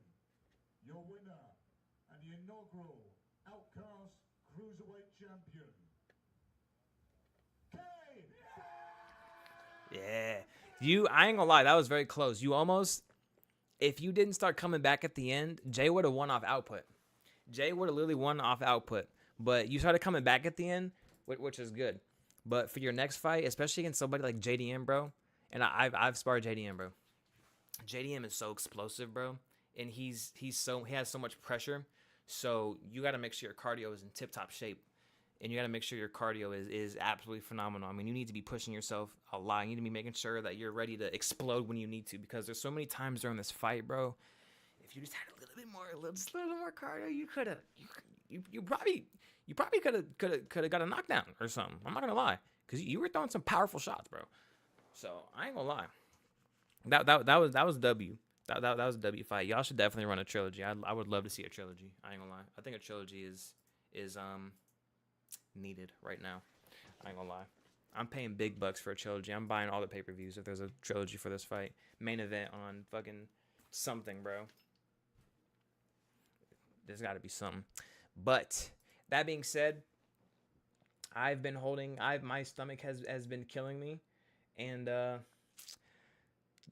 Your winner and the inaugural Outcast Cruiserweight Champion, K-Fine! Yeah. I ain't gonna lie, that was very close. You almost, if you didn't start coming back at the end, Jay would have won off output. Jay would have literally won off output. But you started coming back at the end, which is good. But for your next fight, especially against somebody like JDM, bro, and I've sparred JDM, bro. JDM is so explosive, bro, and he has so much pressure. So you got to make sure your cardio is in tip-top shape, and you got to make sure your cardio is absolutely phenomenal. I mean, you need to be pushing yourself a lot. You need to be making sure that you're ready to explode when you need to, because there's so many times during this fight, bro. If you just had a little bit more cardio, you could have, you probably could have got a knockdown or something. I'm not gonna lie, because you were throwing some powerful shots, bro. So I ain't gonna lie. That was a W. That was a W fight. Y'all should definitely run a trilogy. I would love to see a trilogy. I ain't gonna lie. I think a trilogy is needed right now. I ain't gonna lie. I'm paying big bucks for a trilogy. I'm buying all the pay-per-views if there's a trilogy for this fight. Main event on fucking something, bro. There's got to be something. But that being said, my stomach has been killing me, and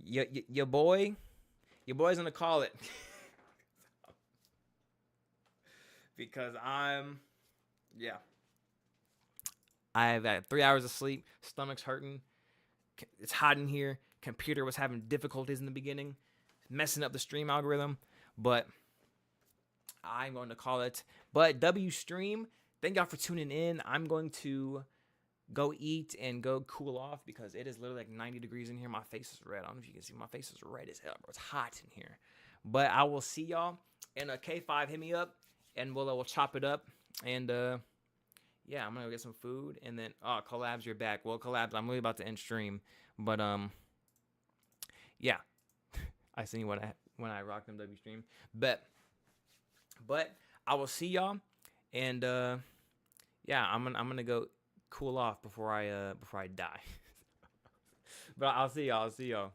your boy's gonna call it. Because I've had 3 hours of sleep, stomach's hurting, it's hot in here, computer was having difficulties in the beginning, messing up the stream algorithm, but I'm going to call it. But W Stream, thank y'all for tuning in. I'm going to go eat and go cool off, because it is literally like 90 degrees in here. My face is red. I don't know if you can see. My face is red as hell, bro. It's hot in here. But I will see y'all in a K5. Hit me up, and we'll chop it up. And yeah, I'm gonna go get some food, and then collabs, you're back. Well, collabs, I'm really about to end stream, but yeah, I seen when I rocked them W Stream, but I will see y'all, and yeah, I'm gonna go cool off before I die. But I'll see y'all.